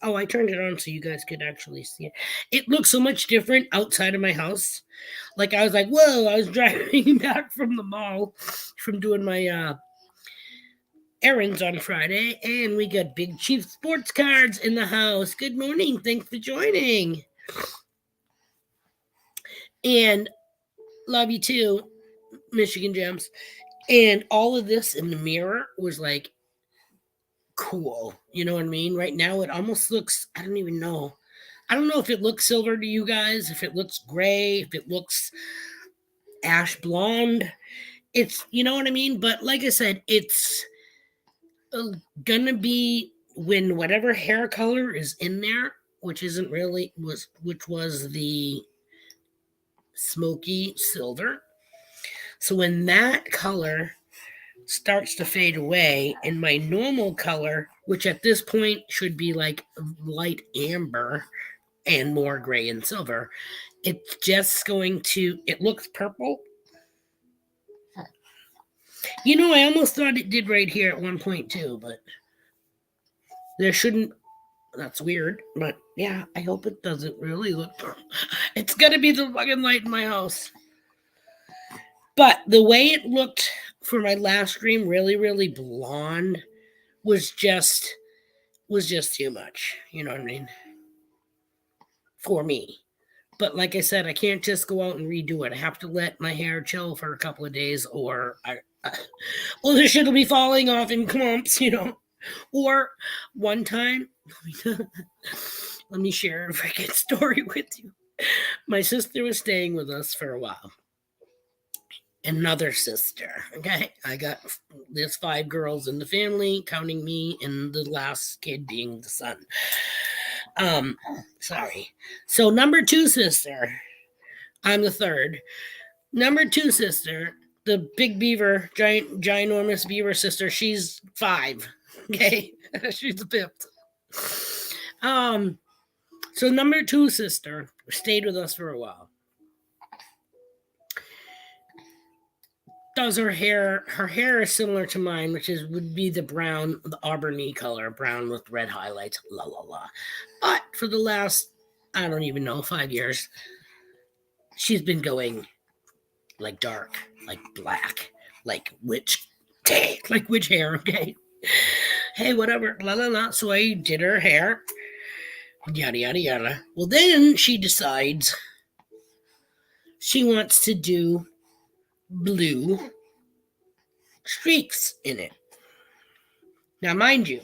Oh, I turned it on so you guys could actually see it. It looks so much different outside of my house. Like I was like, whoa, I was driving back from the mall from doing my errands on Friday, and we got Big Chief sports cards in the house. Good morning. Thanks for joining. And love you too, Michigan Gems. And all of this in the mirror was like cool. You know what I mean? Right now it almost looks, I don't even know. I don't know if it looks silver to you guys, if it looks gray, if it looks ash blonde. It's, you know what I mean? But like I said, it's gonna be when whatever hair color is in there, which isn't really which was the smoky silver. So when that color starts to fade away and my normal color, which at this point should be like light amber and more gray and silver, it's just going to, it looks purple. I almost thought it did right here at one point too, but There shouldn't. That's weird, but yeah, I hope it doesn't really look. It's gonna be the fucking light in my house. But the way it looked for my last stream, really, really blonde, was just too much. You know what I mean? For me. But like I said, I can't just go out and redo it. I have to let my hair chill for a couple of days, or well, the shit will be falling off in clumps, you know. Or one time, let me share a freaking story with you. My sister was staying with us for a while. Another sister. Okay, I got there's 5 girls in the family, counting me, and the last kid being the son. Sorry. So number 2 sister, I'm the third. Number 2 sister, the big beaver, ginormous beaver sister, she's 5. Okay, she's the 5th. So number 2 sister stayed with us for a while. Does her hair? Her hair is similar to mine, which would be the brown, the auburny color, brown with red highlights. La la la. But for the last, I don't even know, 5 years, she's been going like dark, like black, like witch hair. Okay. Hey, whatever. La la la. So I did her hair. Yada yada yada. Well, then she decides she wants to do blue streaks in it. Now, mind you,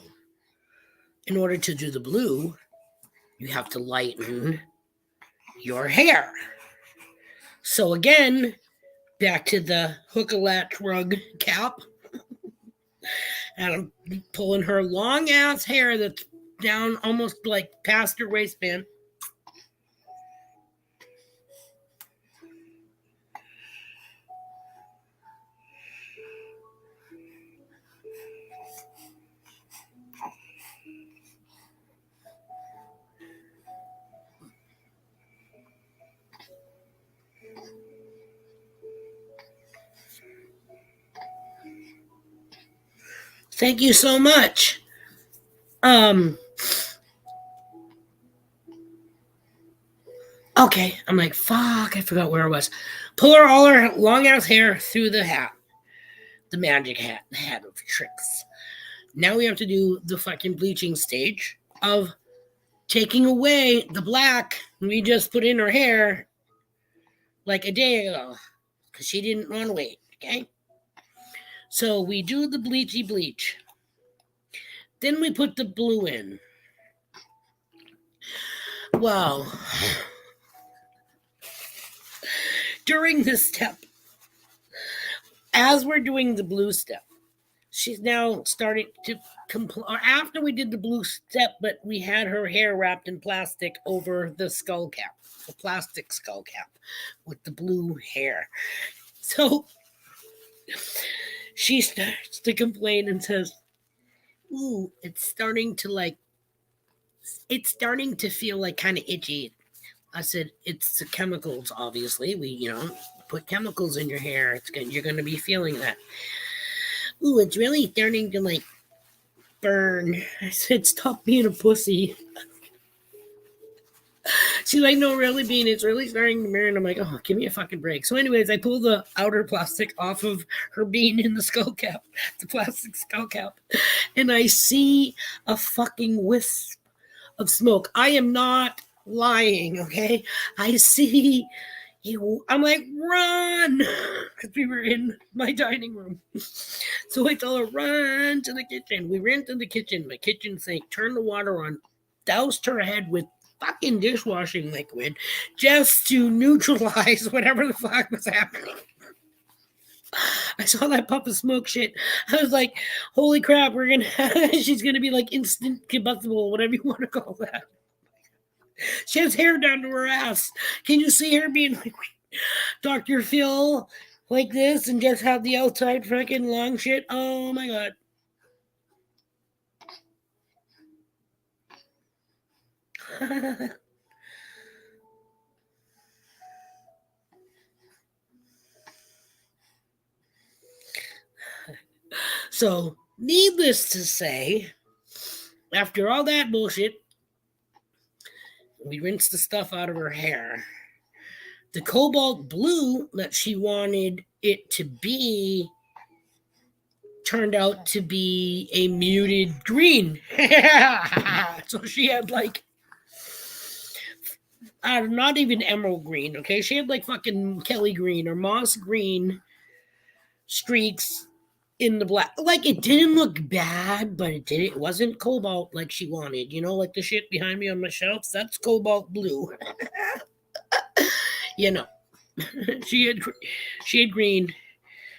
in order to do the blue, you have to lighten your hair. So again, back to the hook-a-latch rug cap. And I'm pulling her long ass hair that's down almost like past her waistband. Thank you so much. Okay, I'm like, fuck, I forgot where I was. Pull her all her long ass hair through the hat. The magic hat, the hat of tricks. Now we have to do the fucking bleaching stage of taking away the black we just put in her hair like a day ago because she didn't want to wait. Okay, so we do the bleachy bleach. Then we put the blue in. Well, during this step, as we're doing the blue step, she's now starting to or after we did the blue step, but we had her hair wrapped in plastic over the skull cap, the plastic skull cap with the blue hair. So she starts to complain and says, ooh, it's starting to feel like kind of itchy. I said, it's the chemicals, obviously. We, put chemicals in your hair. You're going to be feeling that. Ooh, it's really starting to burn. I said, stop being a pussy. She's like, no, really, Bean, it's really starting to burn. I'm like, oh, give me a fucking break. So anyways, I pull the outer plastic off of her bean in the skull cap, the plastic skull cap, and I see a fucking wisp of smoke. I am not lying, okay? I see you. I'm like, run! Because we were in my dining room. So I tell her, run to the kitchen. We ran to the kitchen, my kitchen sink, turned the water on, doused her head with fucking dishwashing liquid just to neutralize whatever the fuck was happening. I saw that puff of smoke shit. I was like, holy crap, she's gonna be like instant combustible, whatever you want to call that. She has hair down to her ass. Can you see her being like Dr. Phil like this and just have the outside freaking long shit? Oh my god. So, needless to say, after all that bullshit, we rinsed the stuff out of her hair. The cobalt blue that she wanted it to be turned out to be a muted green. So she had like, not even emerald green, okay? She had like fucking Kelly green or moss green streaks in the black. Like, it didn't look bad, but it wasn't cobalt like she wanted. You know, like the shit behind me on my shelves, that's cobalt blue. You know, she had green.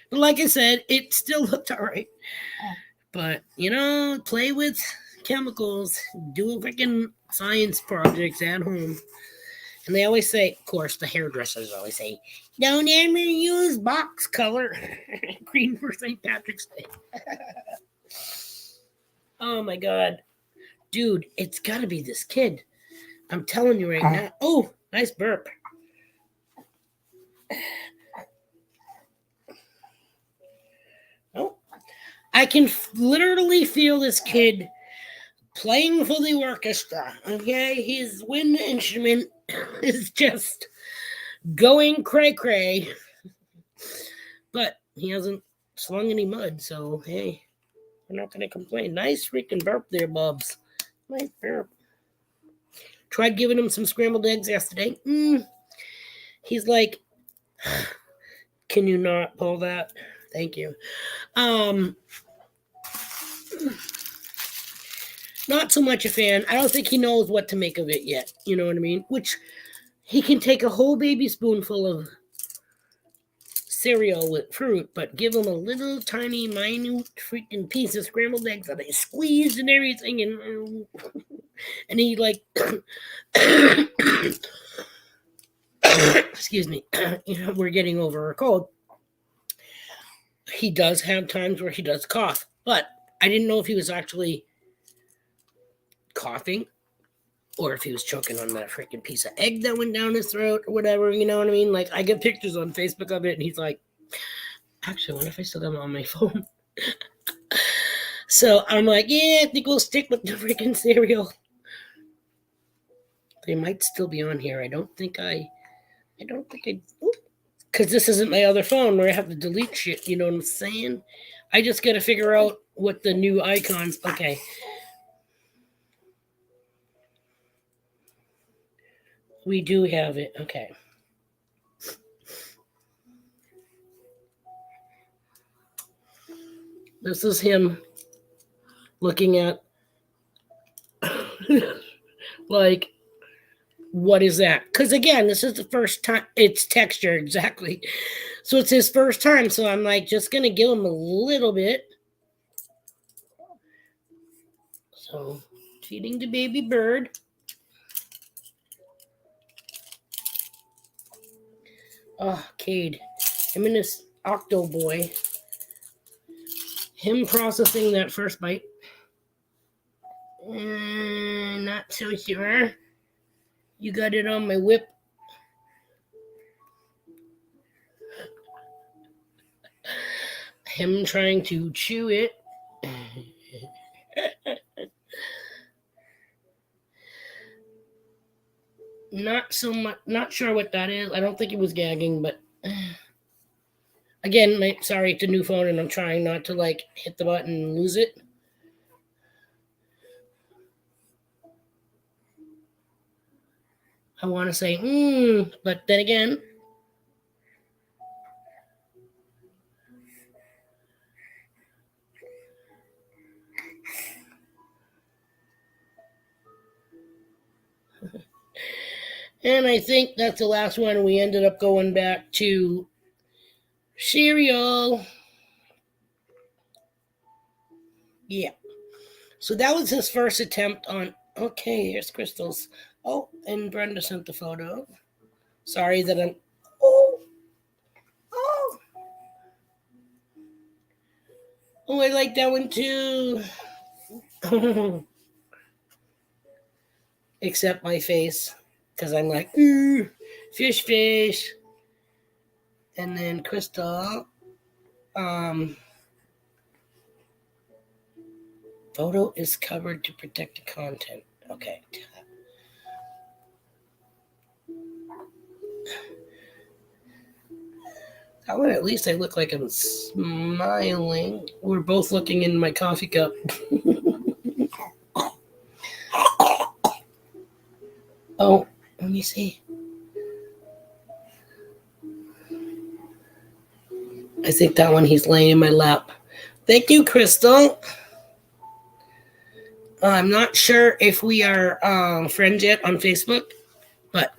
But like I said, it still looked all right. But, you know, play with chemicals, do freaking science projects at home. And they always say, of course, the hairdressers always say, don't ever use box color green for St. Patrick's Day. Oh my God. Dude, it's got to be this kid. I'm telling you right now. Oh, nice burp. Oh, I can literally feel this kid playing for the orchestra. Okay, his wind instrument is just going cray cray, but he hasn't slung any mud, so hey, we're not gonna complain. Nice freaking burp there, Bubs. Nice burp. Tried giving him some scrambled eggs yesterday. He's like, can you not pull that? Thank you. Not so much a fan. I don't think he knows what to make of it yet. You know what I mean? Which he can take a whole baby spoonful of cereal with fruit, but give him a little tiny, minute freaking piece of scrambled eggs that I squeezed and everything, and he like, excuse me, you know, we're getting over a cold. He does have times where he does cough, but I didn't know if he was actually coughing or if he was choking on that freaking piece of egg that went down his throat or whatever, you know what I mean? Like, I get pictures on Facebook of it, and he's like, actually, I wonder if I still got them on my phone. So I'm like, yeah, I think we'll stick with the freaking cereal. They might still be on here. I don't think I, because this isn't my other phone where I have to delete shit, you know what I'm saying? I just got to figure out what the new icons, okay. We do have it, okay. This is him looking at, like, what is that? Because again, this is the first time. It's texture, exactly. So it's his first time. So I'm like, just going to give him a little bit. So feeding the baby bird. Oh, Cade. Him and this octo boy. Him processing that first bite. Not so sure. You got it on my whip. Him trying to chew it. Not so much. Not sure what that is. I don't think it was gagging, but again, sorry, it's a new phone, and I'm trying not to like hit the button and lose it. I want to say, but then again, and I think that's the last one. We ended up going back to cereal. Yeah. So that was his first attempt on, okay, here's Crystal's. Oh, and Brenda sent the photo. Sorry that I'm, oh, I like that one too. Except my face, because I'm like, fish, fish. And then Crystal, Photo is covered to protect the content. Okay. That one, at least I look like I'm smiling. We're both looking in my coffee cup. Oh, let me see. I think that one he's laying in my lap. Thank you, Crystal. I'm not sure if we are friends yet on Facebook, but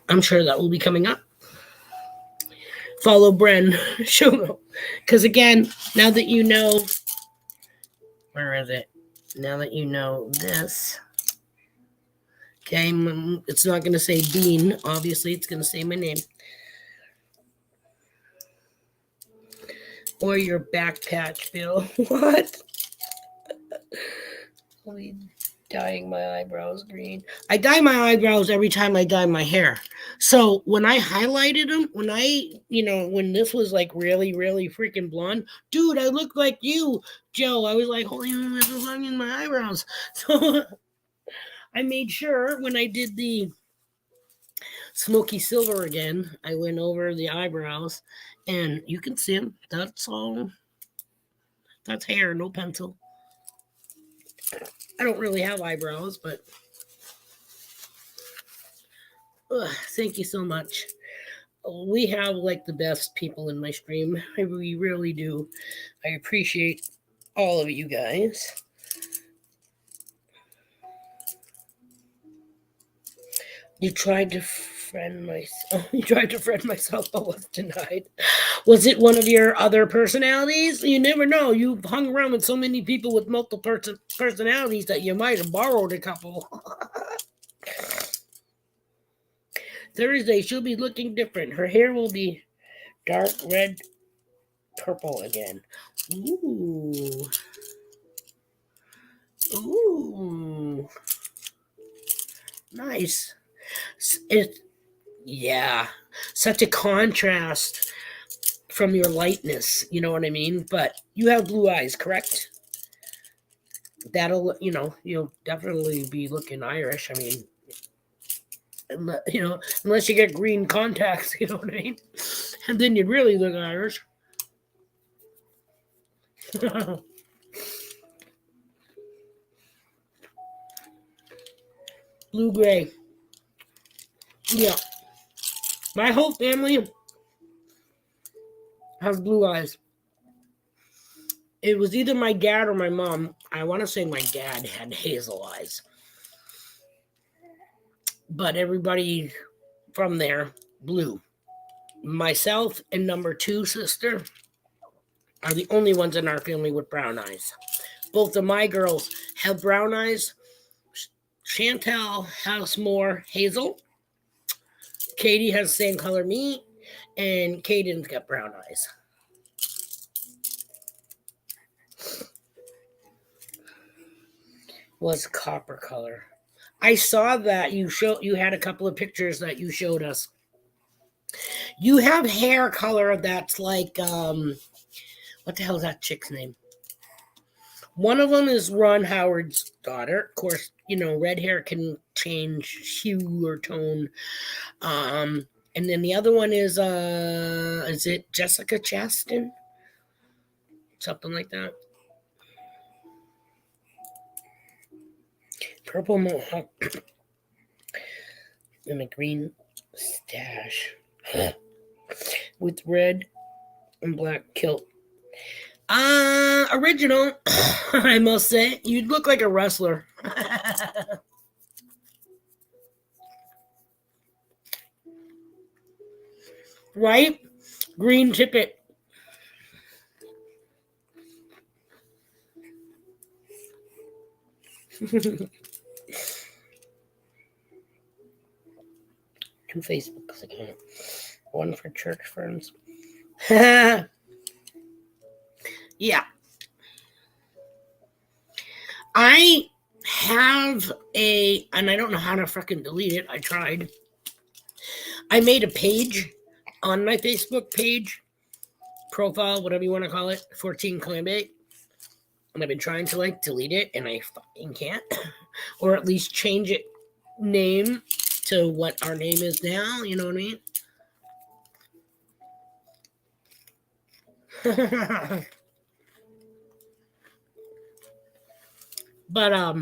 I'm sure that will be coming up. Follow Bren. Show. Because again, now that you know, where is it? Now that you know this, okay, it's not going to say Dean. Obviously, it's going to say my name. Or your back patch, Bill. What? I'll be dyeing my eyebrows green. I dye my eyebrows every time I dye my hair. So when I highlighted them, when this was like really, really freaking blonde, dude, I look like you, Joe. I was like, holy, this is in my eyebrows. So I made sure when I did the smoky silver again, I went over the eyebrows, and you can see them. That's all. That's hair, no pencil. I don't really have eyebrows, but thank you so much. We have like the best people in my stream. We really do. I appreciate all of you guys. You tried to friend myself, but was denied. Was it one of your other personalities? You never know. You've hung around with so many people with multiple personalities that you might have borrowed a couple. Thursday, she'll be looking different. Her hair will be dark red, purple again. Ooh. Ooh. Nice. Yeah. Such a contrast from your lightness, you know what I mean? But you have blue eyes, correct? That'll, you'll definitely be looking Irish. I mean, unless you get green contacts, you know what I mean? And then you'd really look Irish. Blue gray. Yeah. My whole family has blue eyes. It was either my dad or my mom. I want to say my dad had hazel eyes. But everybody from there, blue. Myself and number 2 sister are the only ones in our family with brown eyes. Both of my girls have brown eyes. Chantel has more hazel. Katie has the same color me. And Caden's got brown eyes. Was copper color. I saw that you had a couple of pictures that you showed us. You have hair color that's like what the hell is that chick's name? One of them is Ron Howard's daughter. Of course, red hair can change hue or tone. And then the other one is it Jessica Chastain? Something like that. Purple mohawk and a green stash with red and black kilt. Original, I must say. You'd look like a wrestler. Right? Green ticket. Two Facebooks again. One for church friends. Yeah. I have and I don't know how to fucking delete it. I tried. I made a page on my Facebook page, profile, whatever you want to call it, 14 Clambake. And I've been trying to like delete it, and I fucking can't, or at least change it name to what our name is now. You know what I mean? But I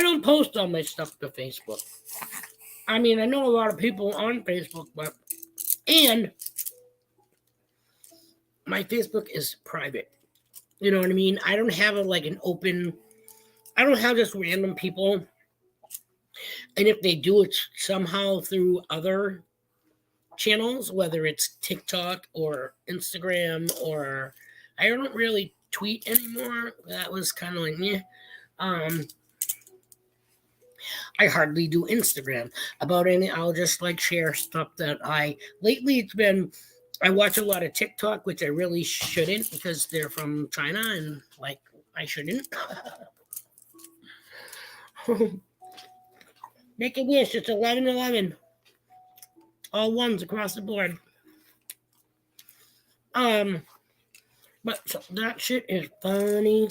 don't post all my stuff to Facebook. I mean, I know a lot of people on Facebook, and my Facebook is private. You know what I mean? I don't have an open. I don't have just random people, and if they do, it's somehow through other channels, whether it's TikTok or Instagram, or I don't really tweet anymore. That was kind of like yeah. I hardly do Instagram about any. I'll just like share stuff that lately it's been. I watch a lot of TikTok, which I really shouldn't because they're from China and like I shouldn't. Make a wish. It's 11/11. All ones across the board. But so that shit is funny.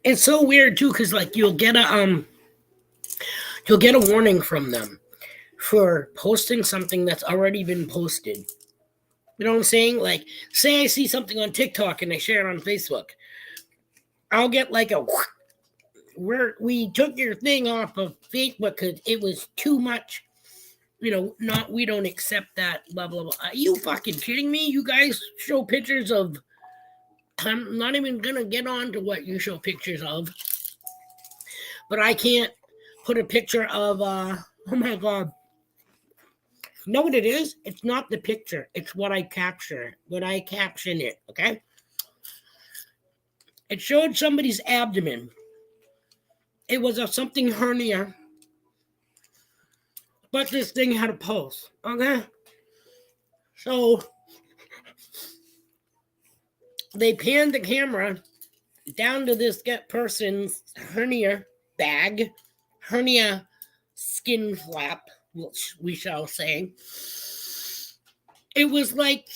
It's so weird too, because like you'll get a warning from them for posting something that's already been posted. You know what I'm saying? Like, say I see something on TikTok and I share it on Facebook. I'll get like we took your thing off of Facebook because it was too much. You know, we don't accept that, blah, blah, blah. Are you fucking kidding me? You guys show pictures of, I'm not even going to get on to what you show pictures of, but I can't put a picture of, oh my God. You know what it is? It's not the picture. It's what I capture, what I caption it, okay? It showed somebody's abdomen. It was of something hernia, but this thing had a pulse, okay? So they panned the camera down to this person's hernia bag, hernia skin flap, which we shall say. It was like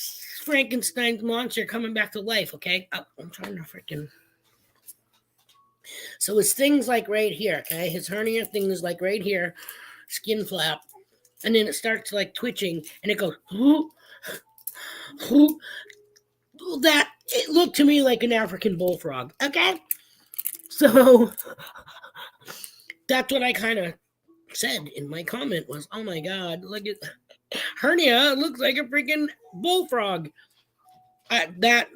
Frankenstein's monster coming back to life, okay? Oh, I'm trying to freaking... So it's things like right here, okay? His hernia thing is like right here, skin flap. And then it starts like twitching, and it goes, whoo, whoo. That, it looked to me like an African bullfrog, okay? So that's what I kind of said in my comment was, oh my God, look at hernia, looks like a freaking bullfrog. That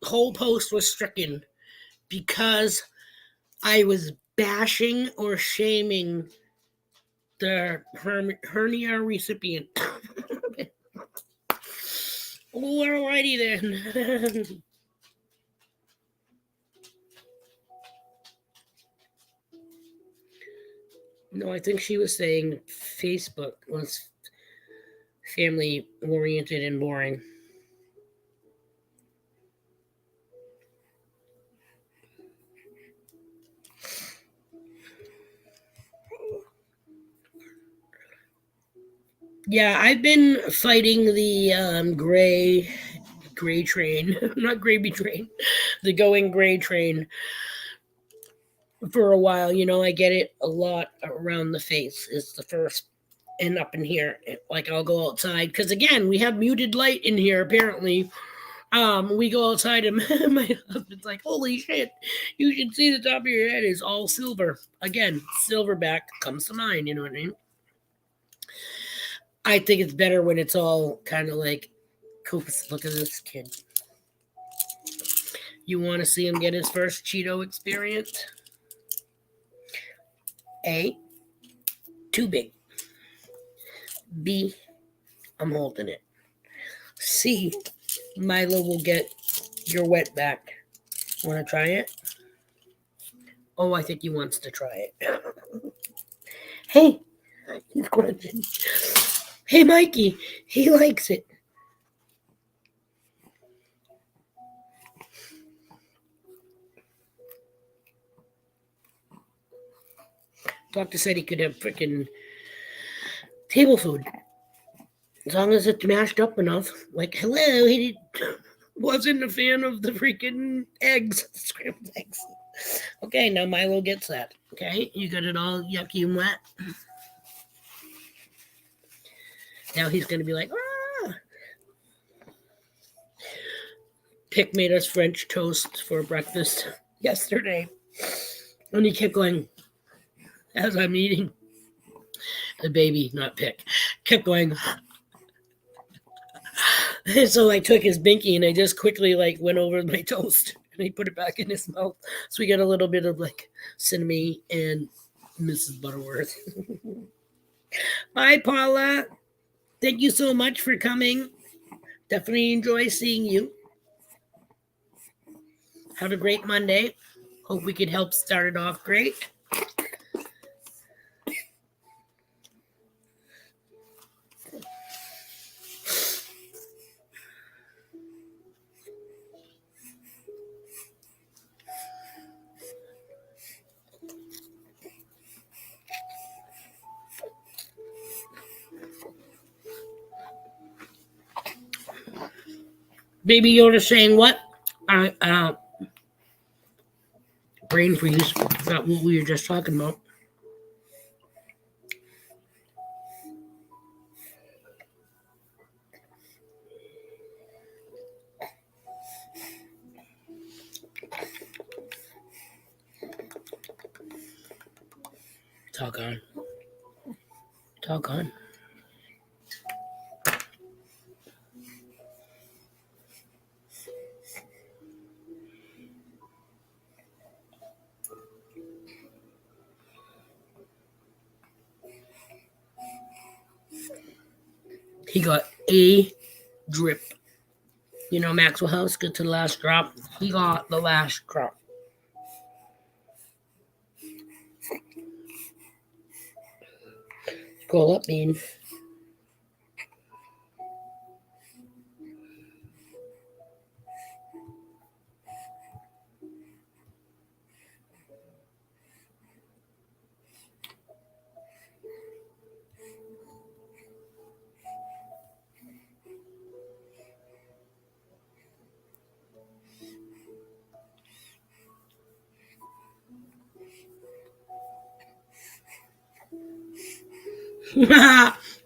whole post was stricken because I was bashing or shaming the hernia recipient. Alrighty then. No, I think she was saying Facebook was family oriented and boring. Yeah, I've been fighting the gray train, not gravy train, the going gray train for a while. You know, I get it a lot around the face. It's the first, and up in here. Like I'll go outside because again, we have muted light in here apparently. We go outside and my husband's like, "Holy shit! You should see the top of your head is all silver." Again, silverback comes to mind. You know what I mean? I think it's better when it's all kind of like, Coopus, look at this kid. You want to see him get his first Cheeto experience? A, too big. B, I'm holding it. C, Milo will get your wet back. Want to try it? Oh, I think he wants to try it. Hey, he's grunting. Hey, Mikey, he likes it. Doctor said he could have freaking table food as long as it's mashed up enough. Like, hello, he wasn't a fan of the freaking eggs, scrambled eggs. Okay, now Milo gets that. Okay, you got it all yucky and wet. Now he's gonna be like, ah. Pick made us French toast for breakfast yesterday, and he kept going as I'm eating. The baby, not Pick, kept going. So I took his binky and I just quickly went over my toast and I put it back in his mouth. So we got a little bit of cinnamon and Mrs. Butterworth. Bye, Paula. Thank you so much for coming. Definitely enjoy seeing you. Have a great Monday. Hope we could help start it off great. Baby Yoda saying what? Brain freeze. Forgot what we were just talking about. Talk on. Talk on. He got a drip. You know, Maxwell House, get to the last drop. He got the last drop. Scroll up, Bean.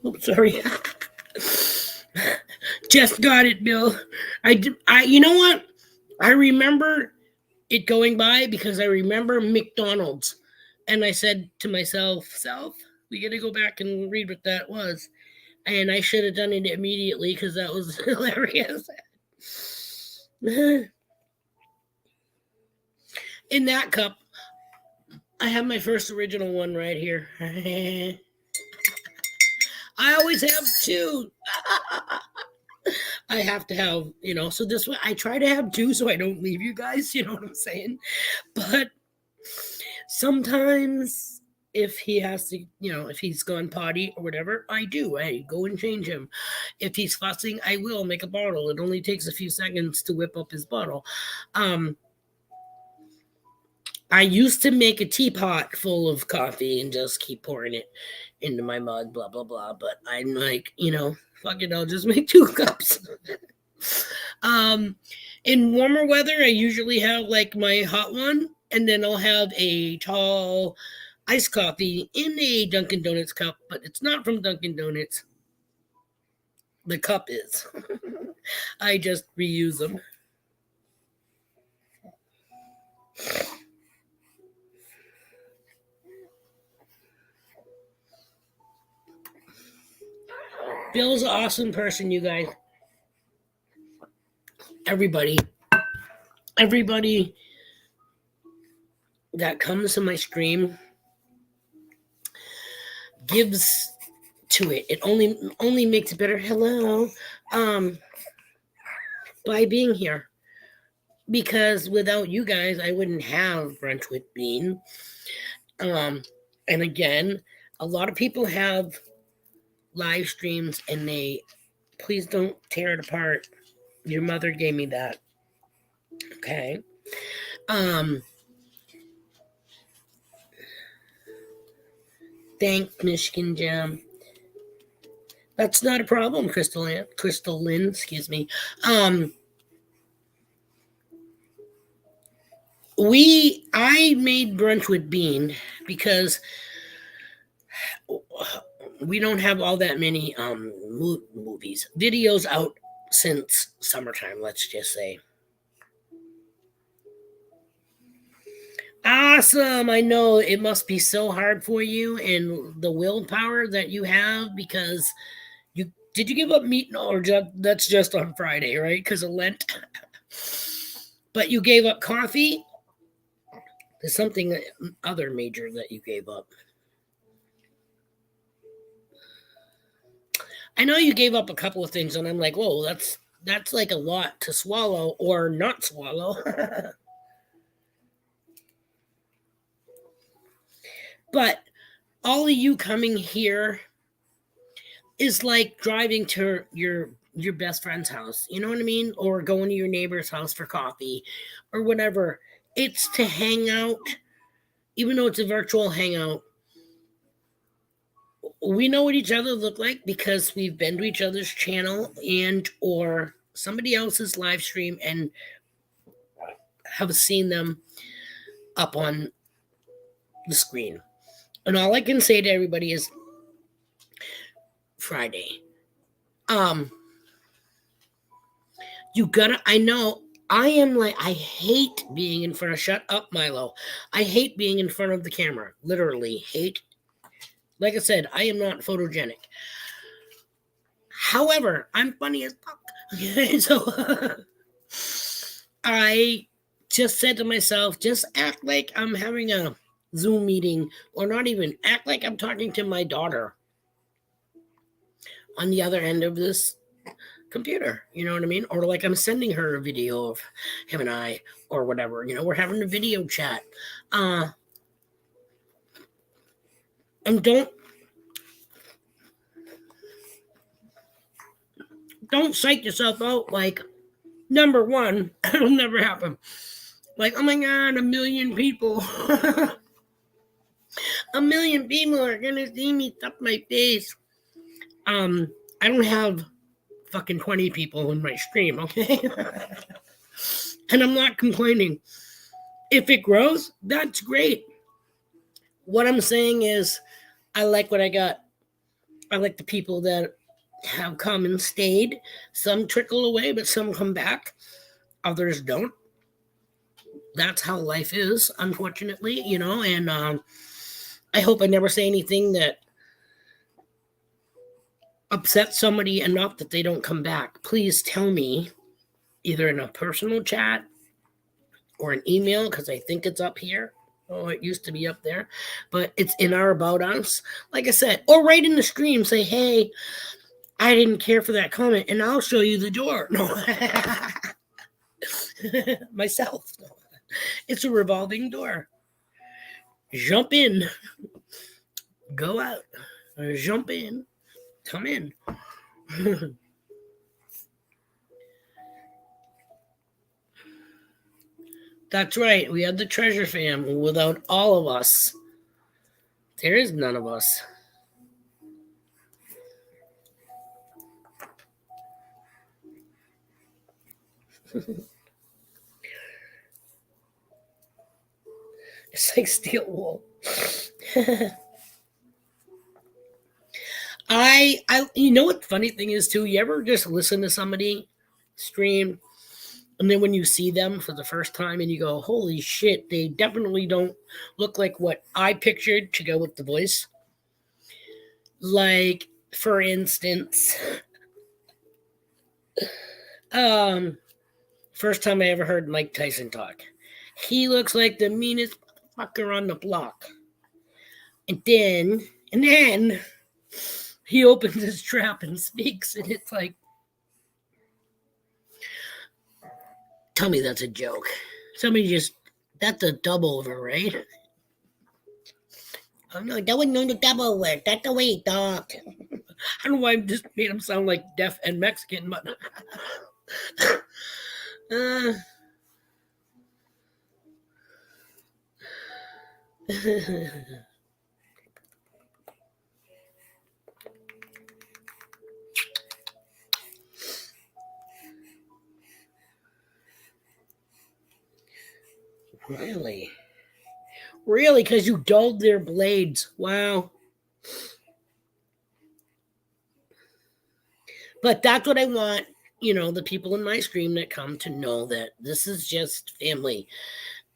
Oops, sorry. Just got it, Bill. You know what? I remember it going by because I remember McDonald's. And I said to myself, we got to go back and read what that was. And I should have done it immediately because that was hilarious. In that cup, I have my first original one right here. I always have two. I have to have, so this way I try to have two so I don't leave you guys, you know what I'm saying? But sometimes if he has to, if he's gone potty or whatever, I go and change him. If he's fussing, I will make a bottle. It only takes a few seconds to whip up his bottle. I used to make a teapot full of coffee and just keep pouring it into my mug, blah, blah, blah. But I'm like, fuck it, I'll just make 2 cups. In warmer weather, I usually have my hot one, and then I'll have a tall iced coffee in a Dunkin' Donuts cup, but it's not from Dunkin' Donuts. The cup is. I just reuse them. Bill's an awesome person, you guys. Everybody that comes to my stream gives to it. It only makes it better. Hello. By being here. Because without you guys, I wouldn't have Brunch with Bean. And again, a lot of people have live streams, and please don't tear it apart. Your mother gave me that. Okay. Thanks, Michigan Jam. That's not a problem, Crystal Lynn, excuse me. I made brunch with Bean because we don't have all that many videos out since summertime, let's just say. Awesome. I know it must be so hard for you and the willpower that you have because did you give up meat? No, or that's just on Friday, right? Because of Lent. But you gave up coffee. There's something other major that you gave up. I know you gave up a couple of things, and I'm like, whoa, that's like a lot to swallow or not swallow. But all of you coming here is like driving to your best friend's house, you know what I mean? Or going to your neighbor's house for coffee or whatever. It's to hang out, even though it's a virtual hangout. We know what each other look like because we've been to each other's channel and or somebody else's live stream and have seen them up on the screen. And all I can say to everybody is Friday. You gotta, I know, I hate being in front of, shut up, Milo. I hate being in front of the camera. Literally hate. Like I said, I am not photogenic. However, I'm funny as fuck. So I just said to myself, just act like I'm having a Zoom meeting, or not even, act like I'm talking to my daughter on the other end of this computer, you know what I mean? Or like I'm sending her a video of him and I, or whatever, you know, we're having a video chat. And don't psych yourself out like, number one, it'll never happen. Like, oh my God, 1 million people. 1 million people are gonna see me stuff my face. I don't have fucking 20 people in my stream, okay? And I'm not complaining. If it grows, that's great. What I'm saying is, I like what I got. I like the people that have come and stayed. Some trickle away, but some come back. Others don't. That's how life is, unfortunately, you know, and I hope I never say anything that upsets somebody enough that they don't come back. Please tell me, either in a personal chat or an email, because I think it's up here. Oh, it used to be up there, but it's in our About Us. Like I said, or right in the stream, say, hey, I didn't care for that comment, and I'll show you the door. No. Myself. It's a revolving door. Jump in. Go out. Jump in. Come in. That's right. We have the treasure fam. Without all of us, there is none of us. It's like steel wool. You know what the funny thing is too? You ever just listen to somebody stream, and then when you see them for the first time and you go, holy shit, they definitely don't look like what I pictured to go with the voice. Like, for instance, first time I ever heard Mike Tyson talk. He looks like the meanest fucker on the block. And then he opens his trap and speaks, and it's like, tell me that's a joke. That's a double over, right? I'm like, that was no double over. That's the way he talked. I don't know why I just made him sound like deaf and Mexican, but uh, really, really, because you dulled their blades. Wow. But that's what I want. The people in my stream that come to know that this is just family.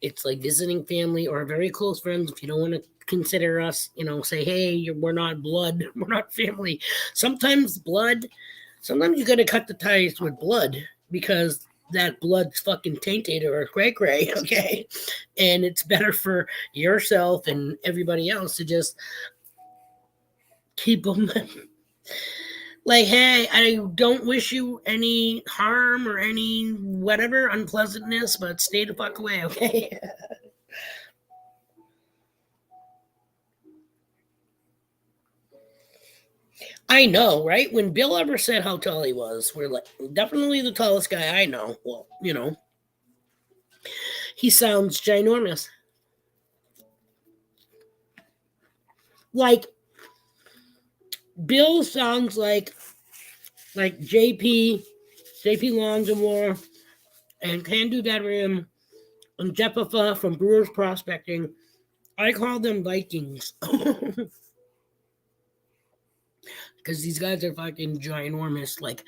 It's like visiting family or very close friends. If you don't want to consider us, say, hey, we're not blood, we're not family. Sometimes you got to cut the ties with blood because that blood's fucking tainted or cray cray, okay? And it's better for yourself and everybody else to just keep them like, hey, I don't wish you any harm or any whatever unpleasantness, but stay the fuck away, okay? I know, right? When Bill ever said how tall he was, we're like, definitely the tallest guy I know. Well, he sounds ginormous. Like, Bill sounds like JP Longamore, and Can Do Bedroom, and Jeppa from Brewers Prospecting. I call them Vikings. Because these guys are fucking ginormous, like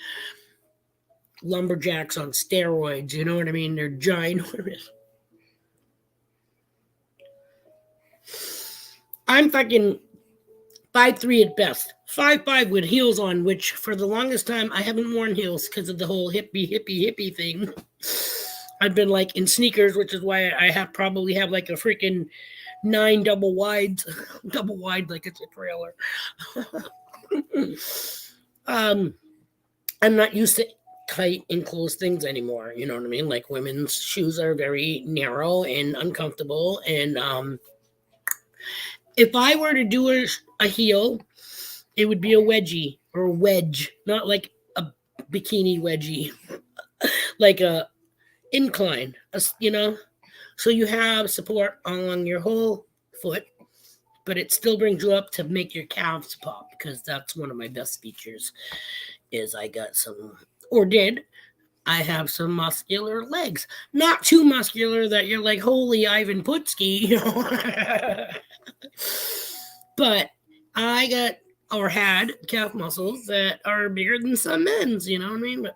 lumberjacks on steroids. You know what I mean? They're ginormous. I'm fucking 5'3" at best. 5'5" with heels on, which for the longest time I haven't worn heels because of the whole hippie thing. I've been like in sneakers, which is why I probably have like a freaking 9 double wides, double wide like it's a trailer. I'm not used to tight enclosed things anymore. You know what I mean? Like women's shoes are very narrow and uncomfortable. And if I were to do a heel, it would be a wedgie or a wedge, not like a bikini wedgie, like a incline, So you have support along your whole foot, but it still brings you up to make your calves pop because that's one of my best features is I got some, or did, I have some muscular legs. Not too muscular that you're like, holy Ivan Putski, but I got or had calf muscles that are bigger than some men's, you know what I mean?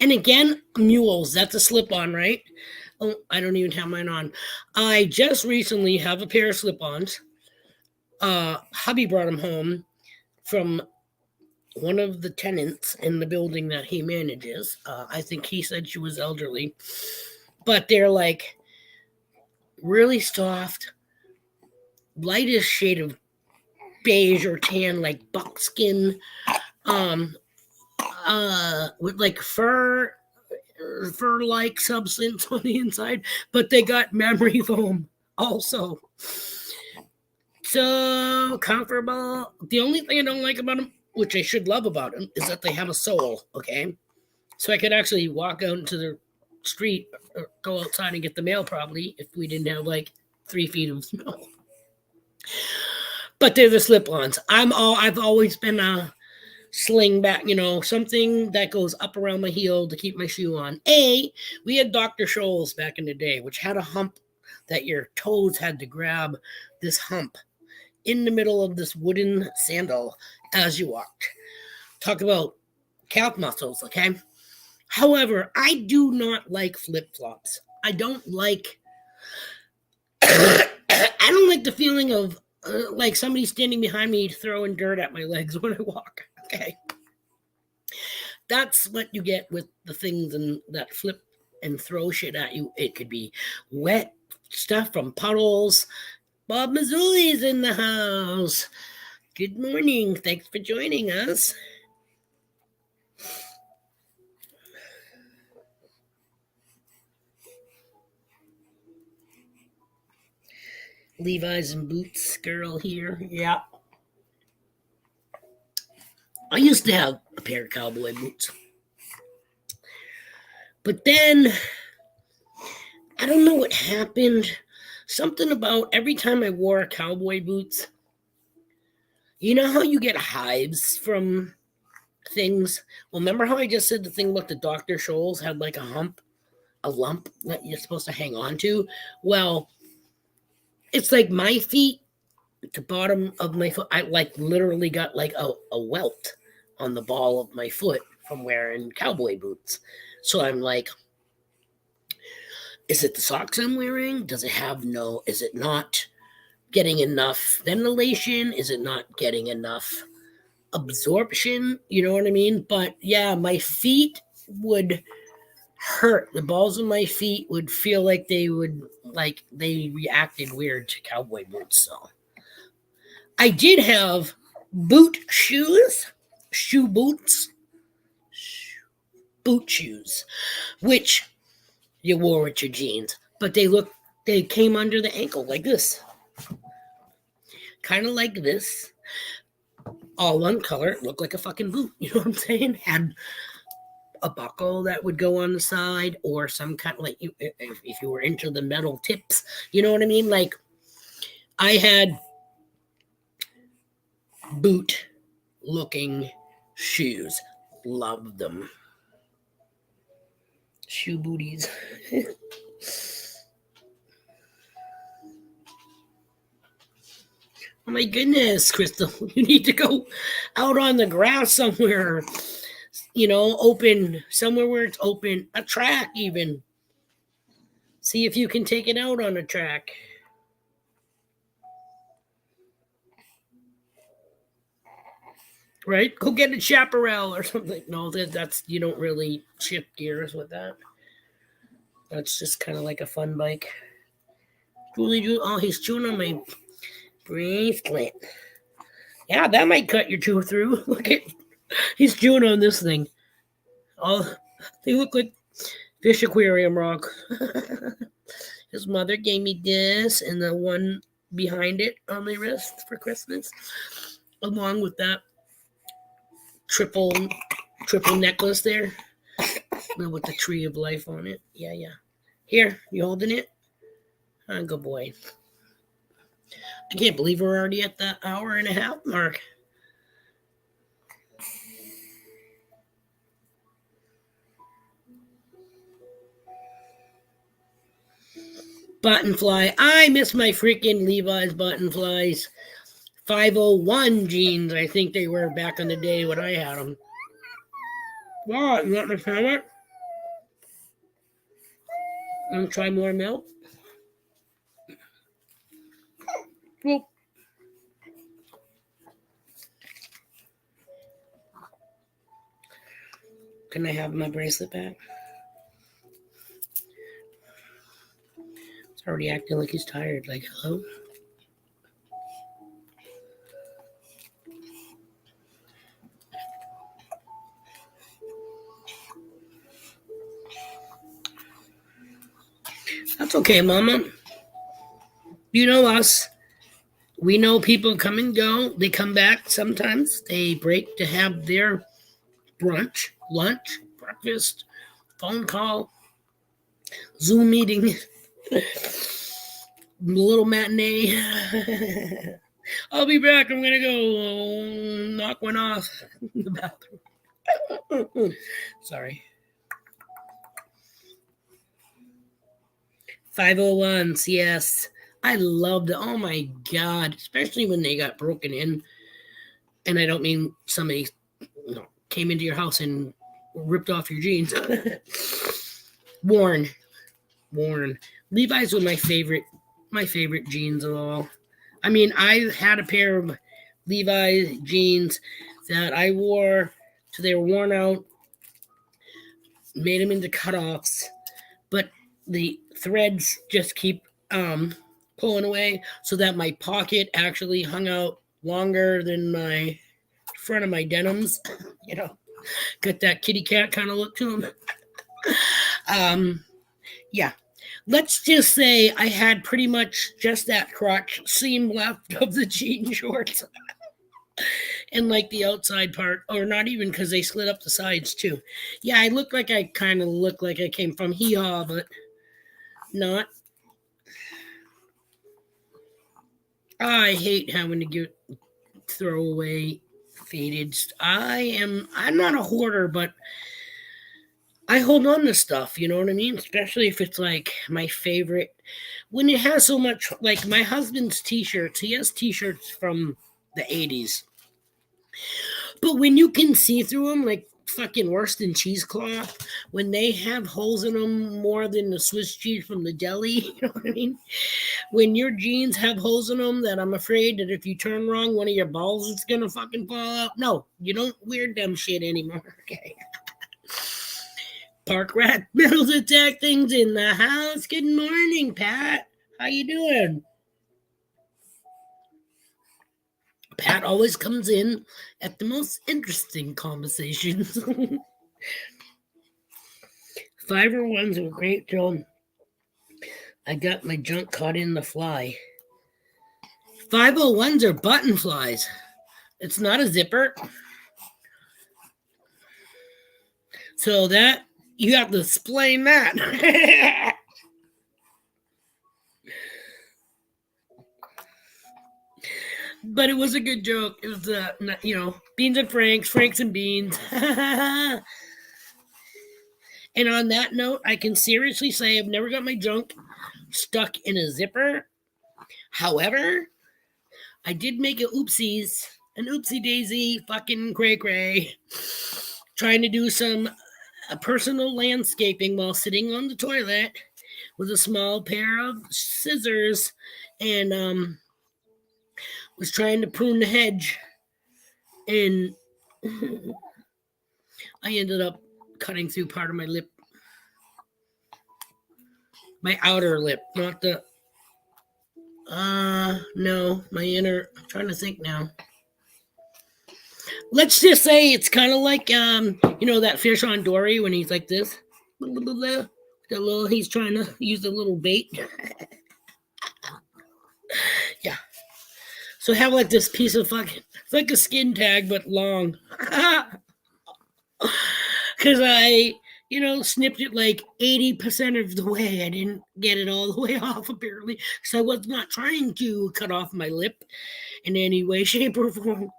And again, mules, that's a slip-on, right? Oh, I don't even have mine on. I just recently have a pair of slip-ons. Hubby brought them home from one of the tenants in the building that he manages. I think he said she was elderly, but they're like really soft, lightest shade of beige or tan, like buckskin, with like fur-like substance on the inside, but they got memory foam also. So comfortable. The only thing I don't like about them, which I should love about them, is that they have a sole, okay? So I could actually walk out into the street or go outside and get the mail probably if we didn't have like 3 feet of snow. But they're the slip-ons. I've always been a sling back, something that goes up around my heel to keep my shoe on. We had Dr. Scholl's back in the day, which had a hump that your toes had to grab this hump in the middle of this wooden sandal as you walked. Talk about calf muscles, okay? However, I do not like flip-flops. I don't like the feeling of like somebody standing behind me throwing dirt at my legs when I walk. Okay. That's what you get with the things and that flip and throw shit at you. It could be wet stuff from puddles. Bob Mazzuli's in the house. Good morning. Thanks for joining us. Levi's and boots girl here. Yeah. I used to have a pair of cowboy boots. But then, I don't know what happened. Something about every time I wore cowboy boots, you know how you get hives from things? Well, remember how I just said the thing about the Dr. Scholl's had like a lump that you're supposed to hang on to? Well, it's like my feet, the bottom of my foot, I like literally got like a welt on the ball of my foot from wearing cowboy boots. So I'm like, is it the socks I'm wearing? Does it have no, is it not getting enough ventilation? Is it not getting enough absorption? You know what I mean? But yeah, my feet would hurt. The balls of my feet would feel like they reacted weird to cowboy boots. So I did have shoe boots, boot shoes, which you wore with your jeans, but they came under the ankle like this, kind of like this, all one color, looked like a fucking boot. You know what I'm saying? Had a buckle that would go on the side, or some kind of like if you were into the metal tips, you know what I mean? Like I had boot looking shoes, loved them. Shoe booties. Oh my goodness, Crystal, you need to go out on the grass somewhere, open, somewhere where it's open, a track even. See if you can take it out on a track. Right? Go get a chaparral or something. No, that's you don't really shift gears with that. That's just kind of like a fun bike. Julie, oh, he's chewing on my bracelet. Yeah, that might cut your tooth through. Look at, he's chewing on this thing. Oh, they look like fish aquarium rock. His mother gave me this and the one behind it on my wrist for Christmas, along with that triple necklace there with the tree of life on it. Yeah. Here, you holding it? Oh, good boy. I can't believe we're already at the hour and a half mark. Button fly. I miss my freaking Levi's button flies. 501 jeans, I think they were back in the day when I had them. Wow, you want to try it? Want to try more milk? Well, can I have my bracelet back? It's already acting like he's tired. Like, hello? That's okay, Mama. You know us. We know people come and go. They come back sometimes. They break to have their brunch, lunch, breakfast, phone call, Zoom meeting, little matinee. I'll be back. I'm going to go knock one off in the bathroom. Sorry. 501s, yes. I loved it. Oh my God. Especially when they got broken in. And I don't mean somebody came into your house and ripped off your jeans. Worn. Levi's were my favorite jeans of all. I mean, I had a pair of Levi's jeans that I wore till they were worn out, made them into cutoffs, but the threads just keep pulling away so that my pocket actually hung out longer than my front of my denims. Got that kitty cat kind of look to them. Yeah. Let's just say I had pretty much just that crotch seam left of the jean shorts and like the outside part, or not even because they split up the sides too. Yeah, I look like I kind of look like I came from hee haw, but not. I hate having to get throw away faded. I'm not a hoarder, but I hold on to stuff, you know what I mean? Especially if it's like my favorite. When it has so much, like my husband's t shirts, he has t shirts from the 80s. But when you can see through them, like fucking worse than cheesecloth, when they have holes in them more than the Swiss cheese from the deli, you know what I mean? When your jeans have holes in them that I'm afraid that if you turn wrong, one of your balls is gonna fucking fall out. No, you don't wear dumb shit anymore, okay? Park rat metals attack things in the house. Good morning, Pat. How you doing? Pat always comes in at the most interesting conversations. 501s are great, Joe. I got my junk caught in the fly. 501s are button flies. It's not a zipper. So that, you have to explain that. But it was a good joke. It was, beans and Franks and beans. And on that note, I can seriously say I've never got my junk stuck in a zipper. However, I did make an oopsie daisy, fucking cray cray, trying to do some personal landscaping while sitting on the toilet with a small pair of scissors, and was trying to prune the hedge, and I ended up cutting through part of my lip. My outer lip, not the... no, my inner... I'm trying to think now. Let's just say it's kind of like, that fish on Dory when he's like this. He's trying to use a little bait. Yeah. So I have like this piece of fucking... It's like a skin tag, but long. Because I... snipped it like 80% of the way. I didn't get it all the way off, apparently, because I was not trying to cut off my lip in any way, shape, or form.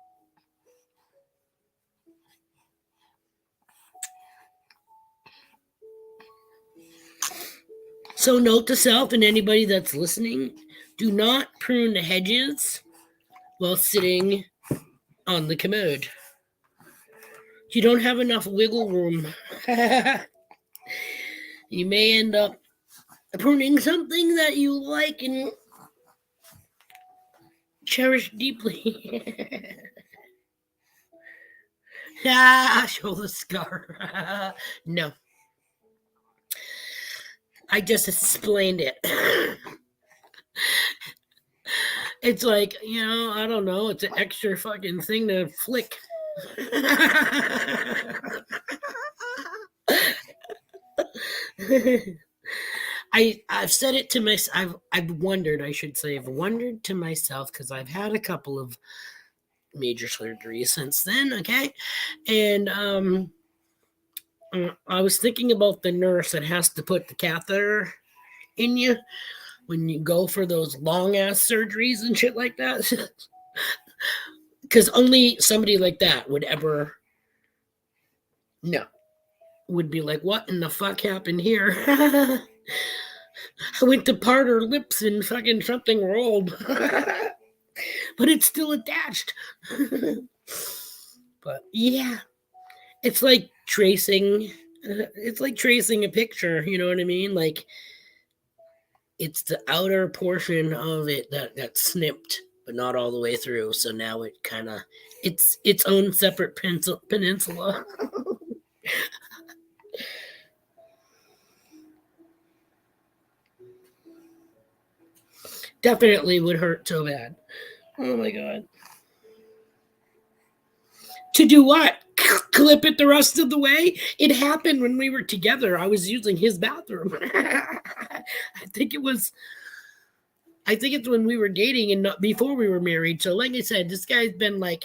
So note to self and anybody that's listening, do not prune the hedges while sitting on the commode. You don't have enough wiggle room. You may end up pruning something that you like and cherish deeply. Show the scar. No. I just explained it. It's like, I don't know, it's an extra fucking thing to flick. I've said it to myself. I've wondered to myself, because I've had a couple of major surgeries since then, okay? And I was thinking about the nurse that has to put the catheter in you when you go for those long ass surgeries and shit like that. Because only somebody like that would ever would be like, what in the fuck happened here? I went to part her lips and fucking something rolled. But it's still attached. But yeah, it's like tracing a picture, you know what I mean? Like, it's the outer portion of it that got snipped, but not all the way through. So now it kind of, it's its own separate peninsula. Definitely would hurt so bad. Oh my God. To do what? Clip it the rest of the way? It happened when we were together. I was using his bathroom. think it's when we were dating and not before we were married. So like I said, this guy's been like,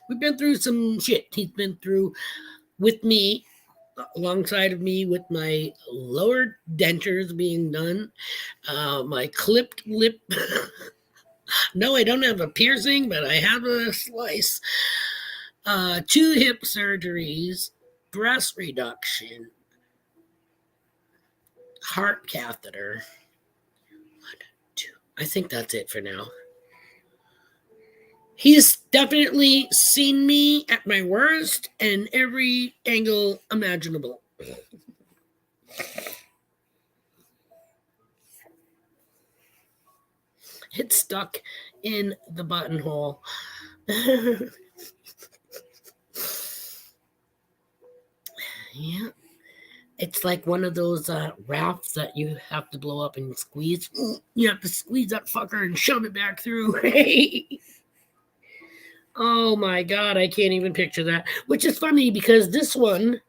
we've been through some shit. He's been through with me, alongside of me, with my lower dentures being done, my clipped lip. No, I don't have a piercing, but I have a slice. 2 hip surgeries, breast reduction, heart catheter. 1, 2. I think that's it for now. He's definitely seen me at my worst in every angle imaginable. It's stuck in the buttonhole. Yeah. It's like one of those wraps that you have to blow up and squeeze. You have to squeeze that fucker and shove it back through. Oh my God, I can't even picture that. Which is funny because this one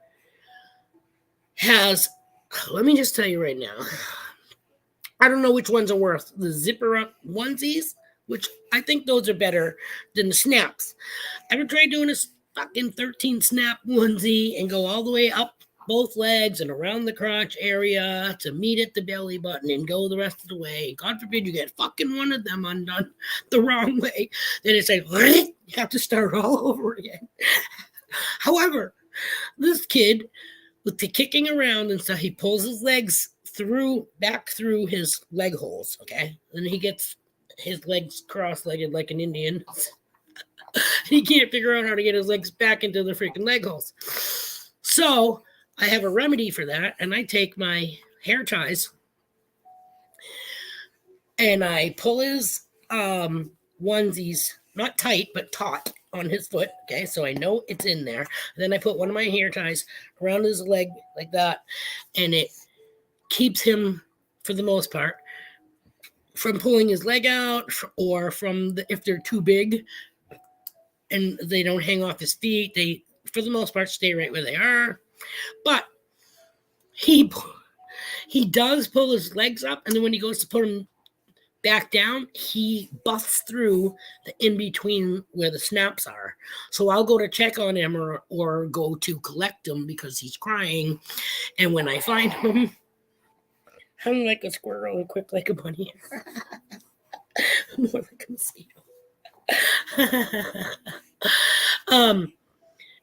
has, let me just tell you right now, I don't know which ones are worse. The zipper up onesies, which I think those are better than the snaps. Ever tried doing a fucking 13 snap onesie and go all the way up both legs and around the crotch area to meet at the belly button and go the rest of the way? God forbid you get fucking one of them undone the wrong way. Then it's like, you have to start all over again. However, this kid, with the kicking around and stuff, he pulls his legs back through his leg holes, okay? And he gets his legs cross-legged like an Indian. He can't figure out how to get his legs back into the freaking leg holes. So I have a remedy for that, and I take my hair ties and I pull his onesies, not tight, but taut on his foot, okay? So I know it's in there. And then I put one of my hair ties around his leg like that, and it keeps him, for the most part, from pulling his leg out, or from if they're too big and they don't hang off his feet, they, for the most part, stay right where they are. But he does pull his legs up, and then when he goes to put them back down, he busts through the in between where the snaps are. So I'll go to check on him or go to collect him because he's crying. And when I find him, I'm like a squirrel and quick like a bunny. More like a mosquito.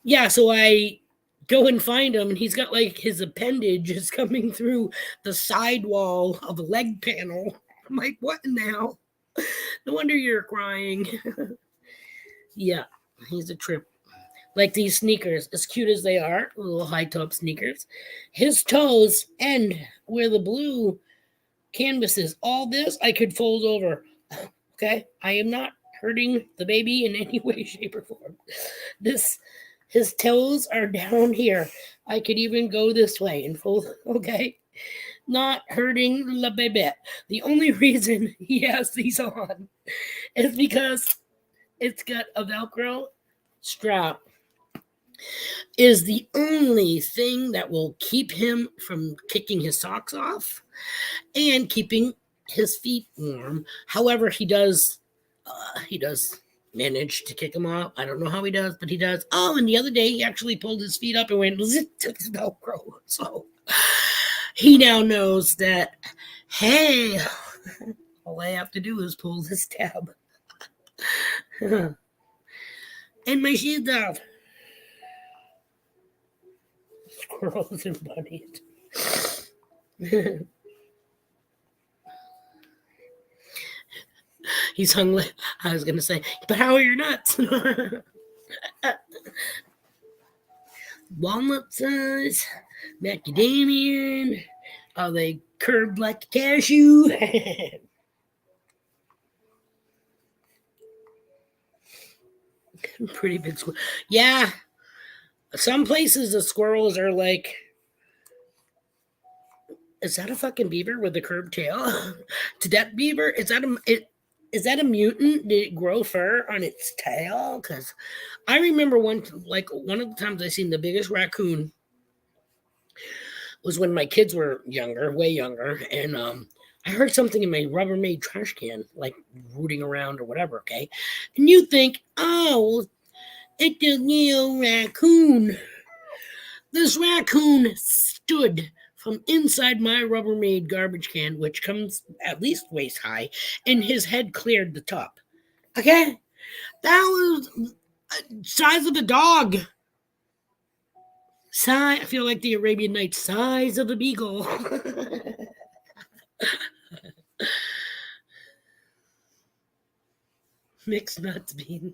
Yeah, so I go and find him, and he's got like his appendage is coming through the side wall of a leg panel. I'm like, what in the hell? No wonder you're crying. Yeah, he's a trip. Like these sneakers, as cute as they are, little high top sneakers, his toes end where the blue canvas is. All this I could fold over. Okay, I am not hurting the baby in any way, shape, or form. His toes are down here. I could even go this way and fold. Okay, not hurting the baby. The only reason he has these on is because it's got a Velcro strap. Is the only thing that will keep him from kicking his socks off and keeping his feet warm. However, he does manage to kick him off. I don't know how he does, but he does. Oh, and the other day he actually pulled his feet up and went zip to his Velcro. So he now knows that, hey, all I have to do is pull this tab. And my shoes off. Squirrels and bunnies. He's hung. I was going to say, but how are your nuts? Walnut size, macadamian. Are they curved like a cashew? Pretty big squirrel. Yeah. Some places the squirrels are like, is that a fucking beaver with a curved tail? Tibet beaver? Is that a mutant? Did it grow fur on its tail? Because I remember one of the times I seen the biggest raccoon was when my kids were younger, way younger, and I heard something in my Rubbermaid trash can, like rooting around or whatever, okay? And you think, oh, it's a little raccoon. This raccoon stood from inside my Rubbermaid garbage can, which comes at least waist high, and his head cleared the top. Okay? That was size of the dog. I feel like the Arabian Nights, size of the beagle. Mixed nuts bean.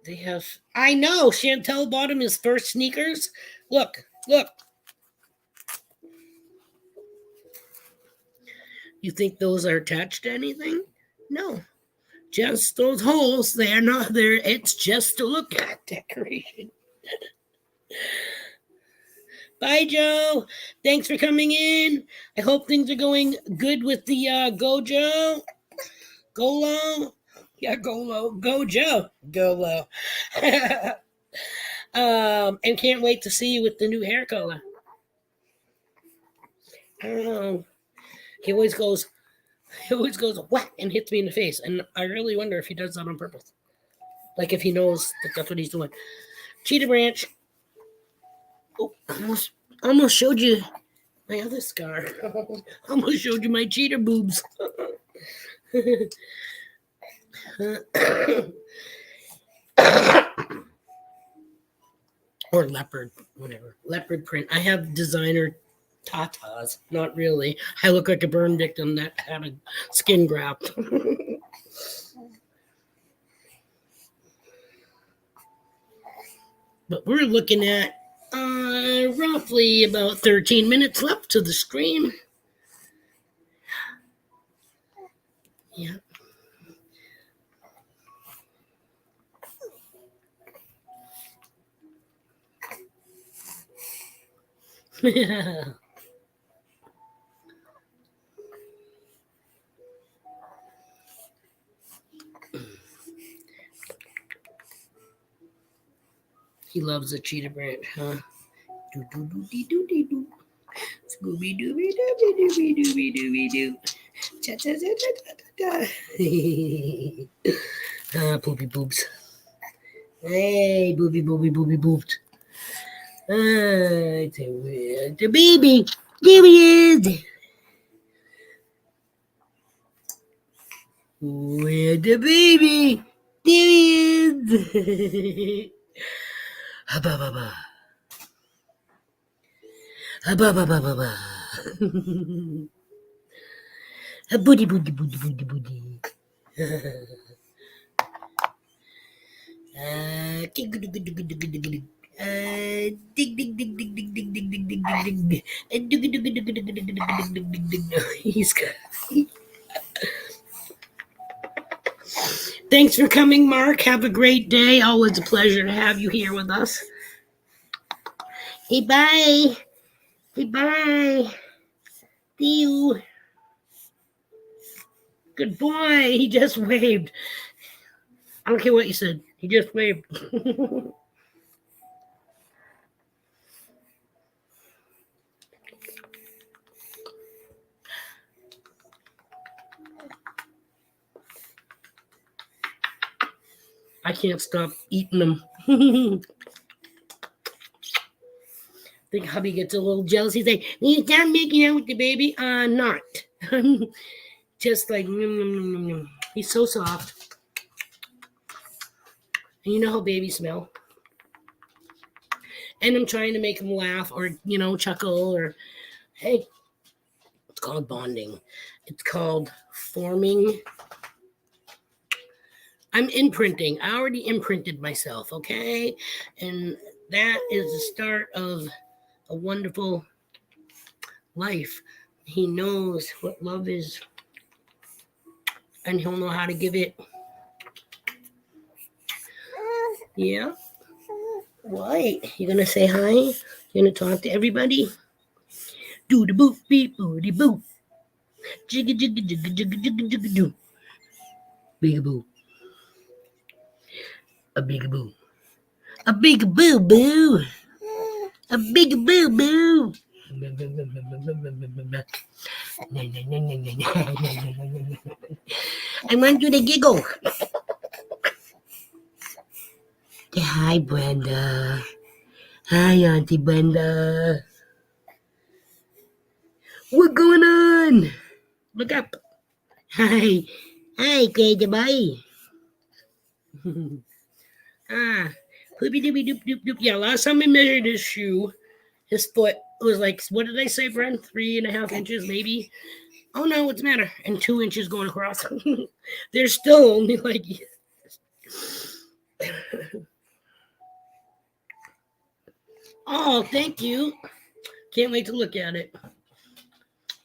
They have. I know. Chantel bought him his first sneakers. Look. You think those are attached to anything? No. Just those holes. They're not there. It's just to look at decoration. Bye, Joe. Thanks for coming in. I hope things are going good with the Gojo. Golo. Yeah, Golo. Gojo. Golo. And can't wait to see you with the new hair color. I don't know. He always goes whack and hits me in the face. And I really wonder if he does that on purpose. Like if he knows that that's what he's doing. Cheetah Branch. Oh, almost showed you my other scar. Almost showed you my cheetah boobs. Or leopard, whatever. Leopard print. I have designer tatas. Not really. I look like a burn victim that had a skin graft. But we're looking at roughly about 13 minutes left to the stream. Yeah. He loves the cheetah branch, huh? Do-do-do-dee-do-dee-doo. Scooby-dooby-dooby-dooby-dooby-dooby-doo. Cha-cha-cha-cha-cha-cha. Poopy boobs. Hey, booby boobs. The baby. There he is. Where the baby? There he is. Ha-ba-ba-ba. Ha-ba-ba-ba-ba-ba. Booty. He's good. Thanks for coming, Mark. Have a great day. Always a pleasure to have you here with us. Hey, bye. See you. Good boy. He just waved. I don't care what you said. He just waved. I can't stop eating them. I think hubby gets a little jealous. He's like, "You stop making out with the baby?" Not. Just like, he's so soft. And you know how babies smell. And I'm trying to make him laugh or, chuckle or, hey, it's called bonding. It's called forming. I'm imprinting. I already imprinted myself, okay? And that is the start of a wonderful life. He knows what love is, and he'll know how to give it. Yeah? What? You gonna say hi? You gonna talk to everybody? Do the boop beep booty boop. Jigga jigga jigga jigga jigga jigga doo. Big boo. A big boo. A big boo boo. A big boo boo. I want you to giggle. Say hi, Brenda. Hi, Auntie Brenda. What's going on? Look up. Hi. Hi, crazy boy. Poopy doopy doop doop doop. Yeah, last time I measured his shoe, his foot was like, what did I say, friend? 3.5 inches, maybe? Oh no, what's the matter? And 2 inches going across. They're still only like. Oh, thank you. Can't wait to look at it.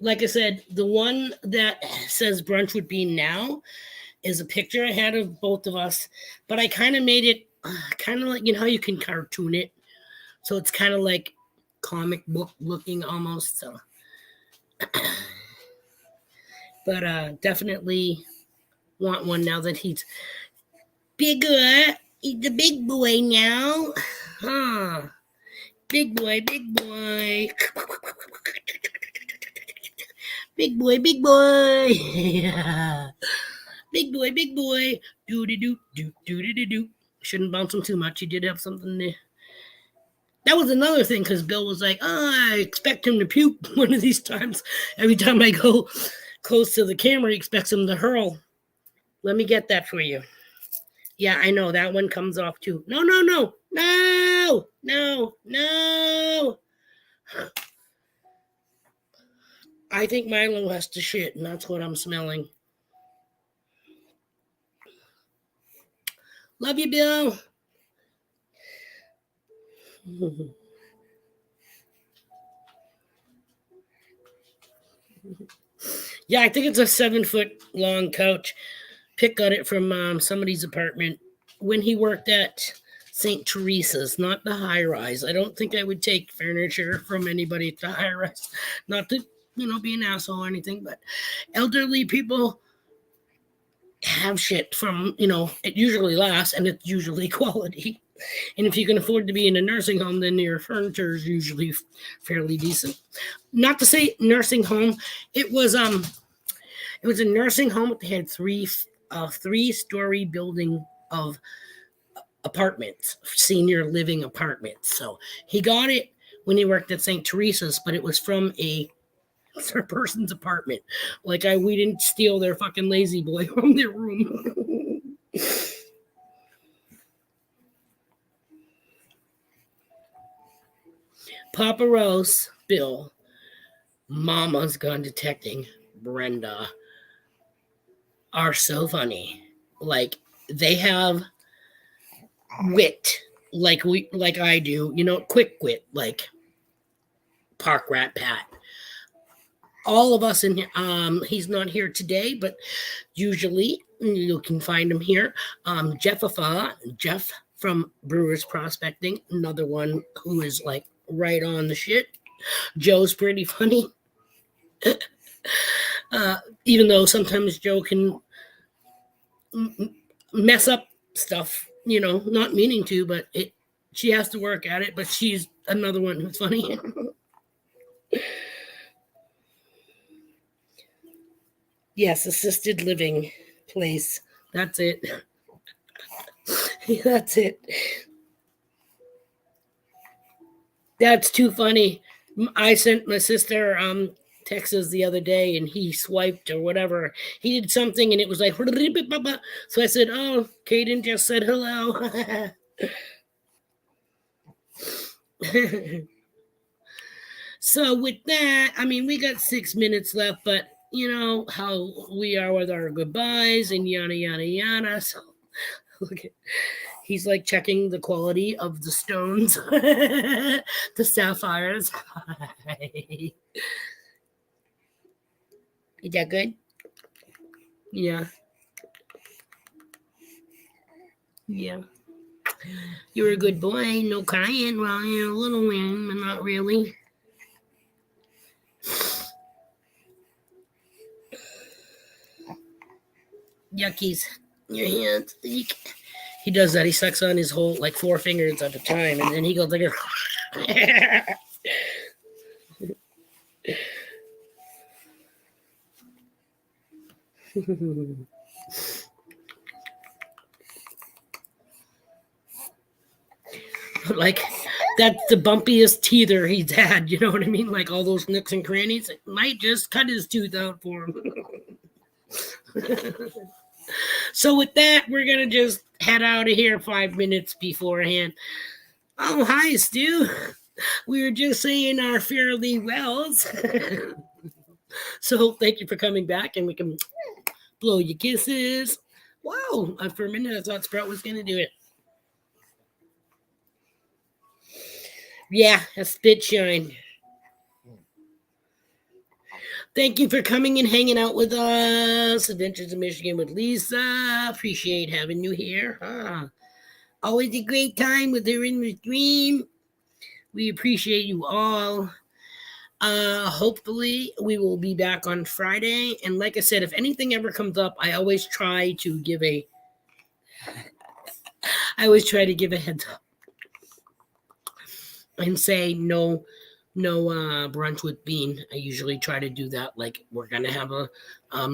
Like I said, the one that says brunch would be now is a picture I had of both of us, but I kind of made it kind of like, you know how you can cartoon it? So it's kind of like comic book looking almost. So, but definitely want one now that he's bigger. He's a big boy now. Huh. Big boy, big boy. Big boy, big boy. Yeah. Big boy, big boy. Doo-dee-doo, doo-doo-doo-doo. Shouldn't bounce him too much. He did have something there. That was another thing because Bill was like, oh, I expect him to puke one of these times. Every time I go close to the camera, he expects him to hurl. Let me get that for you. Yeah, I know. That one comes off too. No, no, no. No, no, no. I think Milo has to shit, and that's what I'm smelling. Love you, Bill. Yeah, I think it's a 7-foot long couch. Pick got it from somebody's apartment when he worked at St. Teresa's, not the high rise. I don't think I would take furniture from anybody at the high rise. Not to, be an asshole or anything, but elderly people have shit from, it usually lasts and it's usually quality. And if you can afford to be in a nursing home, then your furniture is usually fairly decent. Not to say nursing home, it was a nursing home. They had three-story building of apartments, senior living apartments. So he got it when he worked at St. Teresa's, but it was from a person's apartment. Like we didn't steal their fucking lazy boy from their room. Papa Rose, Bill, Mama's Gone Detecting, Brenda are so funny. Like they have wit, like I do, quick wit, like Park Rat Pat. All of us in here. He's not here today, but usually you can find him here. Jeff from Brewers Prospecting, another one who is like right on the shit. Joe's pretty funny. Even though sometimes Joe can mess up stuff, not meaning to, but she has to work at it. But she's another one who's funny. Yes, assisted living place. That's it. That's it. That's too funny. I sent my sister Texas the other day, and he swiped or whatever. He did something, and it was like, so I said, "Oh, Kaden just said hello." So with that, I mean, we got 6 minutes left, but you know how we are with our goodbyes and yada yada yada. So look at. He's like checking the quality of the stones, the sapphires. Is that good? Yeah. Yeah. You're a good boy. No crying. Well, you're a little one, but not really. Yuckies. Your hands. He does that. He sucks on his whole, like 4 fingers at a time, and then he goes like a... Like, that's the bumpiest teether he's had, you know what I mean? Like all those nooks and crannies. It might just cut his tooth out for him. So with that, we're going to just head out of here 5 minutes beforehand. Oh, hi, Stu. We were just saying our fairly wells. So thank you for coming back, and we can blow you kisses. Wow, for a minute I thought Sprout was going to do it. Yeah, a spit shine. Thank you for coming and hanging out with us. Adventures in Michigan with Lisa. Appreciate having you here. Always a great time with her in the stream. We appreciate you all. Hopefully we will be back on Friday. And like I said, if anything ever comes up, I always try to give a heads up and say no brunch with bean. I usually try to do that. Like, we're gonna have a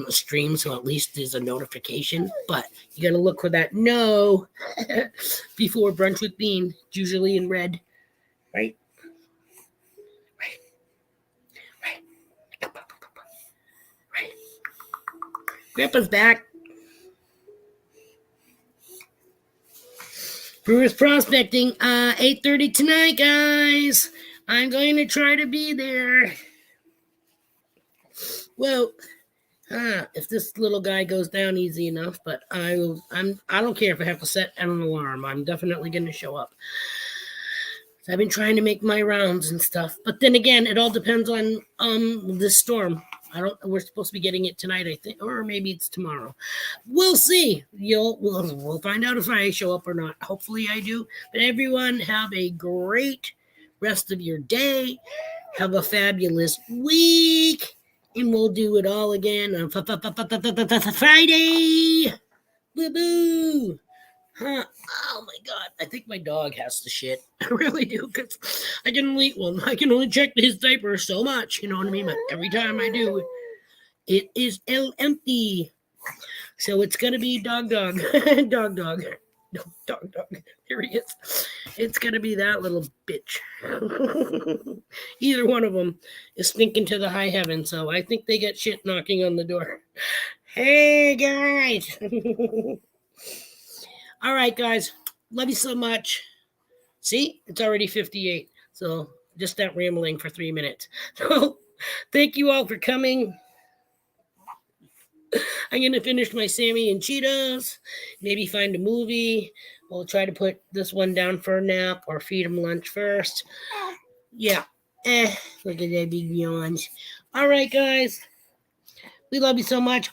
stream, so at least there's a notification. But you gotta look for that no before brunch with bean. It's usually in red, right? Right. Grandpa's back. Brewers Prospecting, 8:30 tonight, guys. I'm going to try to be there. Well, if this little guy goes down easy enough, but I don't care if I have to set an alarm. I'm definitely going to show up. I've been trying to make my rounds and stuff, but then again, it all depends on this storm. We're supposed to be getting it tonight, I think, or maybe it's tomorrow. We'll see. We'll find out if I show up or not. Hopefully I do. But everyone, have a great rest of your day. Have a fabulous week, and we'll do it all again on Friday. Boo boo. Huh. Oh my God! I think my dog has to shit. I really do, because I can only check his diaper so much. You know what I mean? But every time I do, it is empty. So it's gonna be dog, dog. No, dog. Here he is. It's gonna be that little bitch. Either one of them is stinking to the high heaven. So I think they get shit knocking on the door. Hey guys. All right, guys. Love you so much. See, it's already 58. So just that rambling for 3 minutes. So thank you all for coming. I'm going to finish my Sammy and Cheetos, maybe find a movie. We'll try to put this one down for a nap or feed him lunch first. Yeah. Look at that big yawns. All right, guys. We love you so much.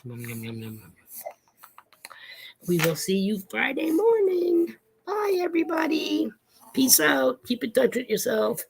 We will see you Friday morning. Bye, everybody. Peace out. Keep in touch with yourself.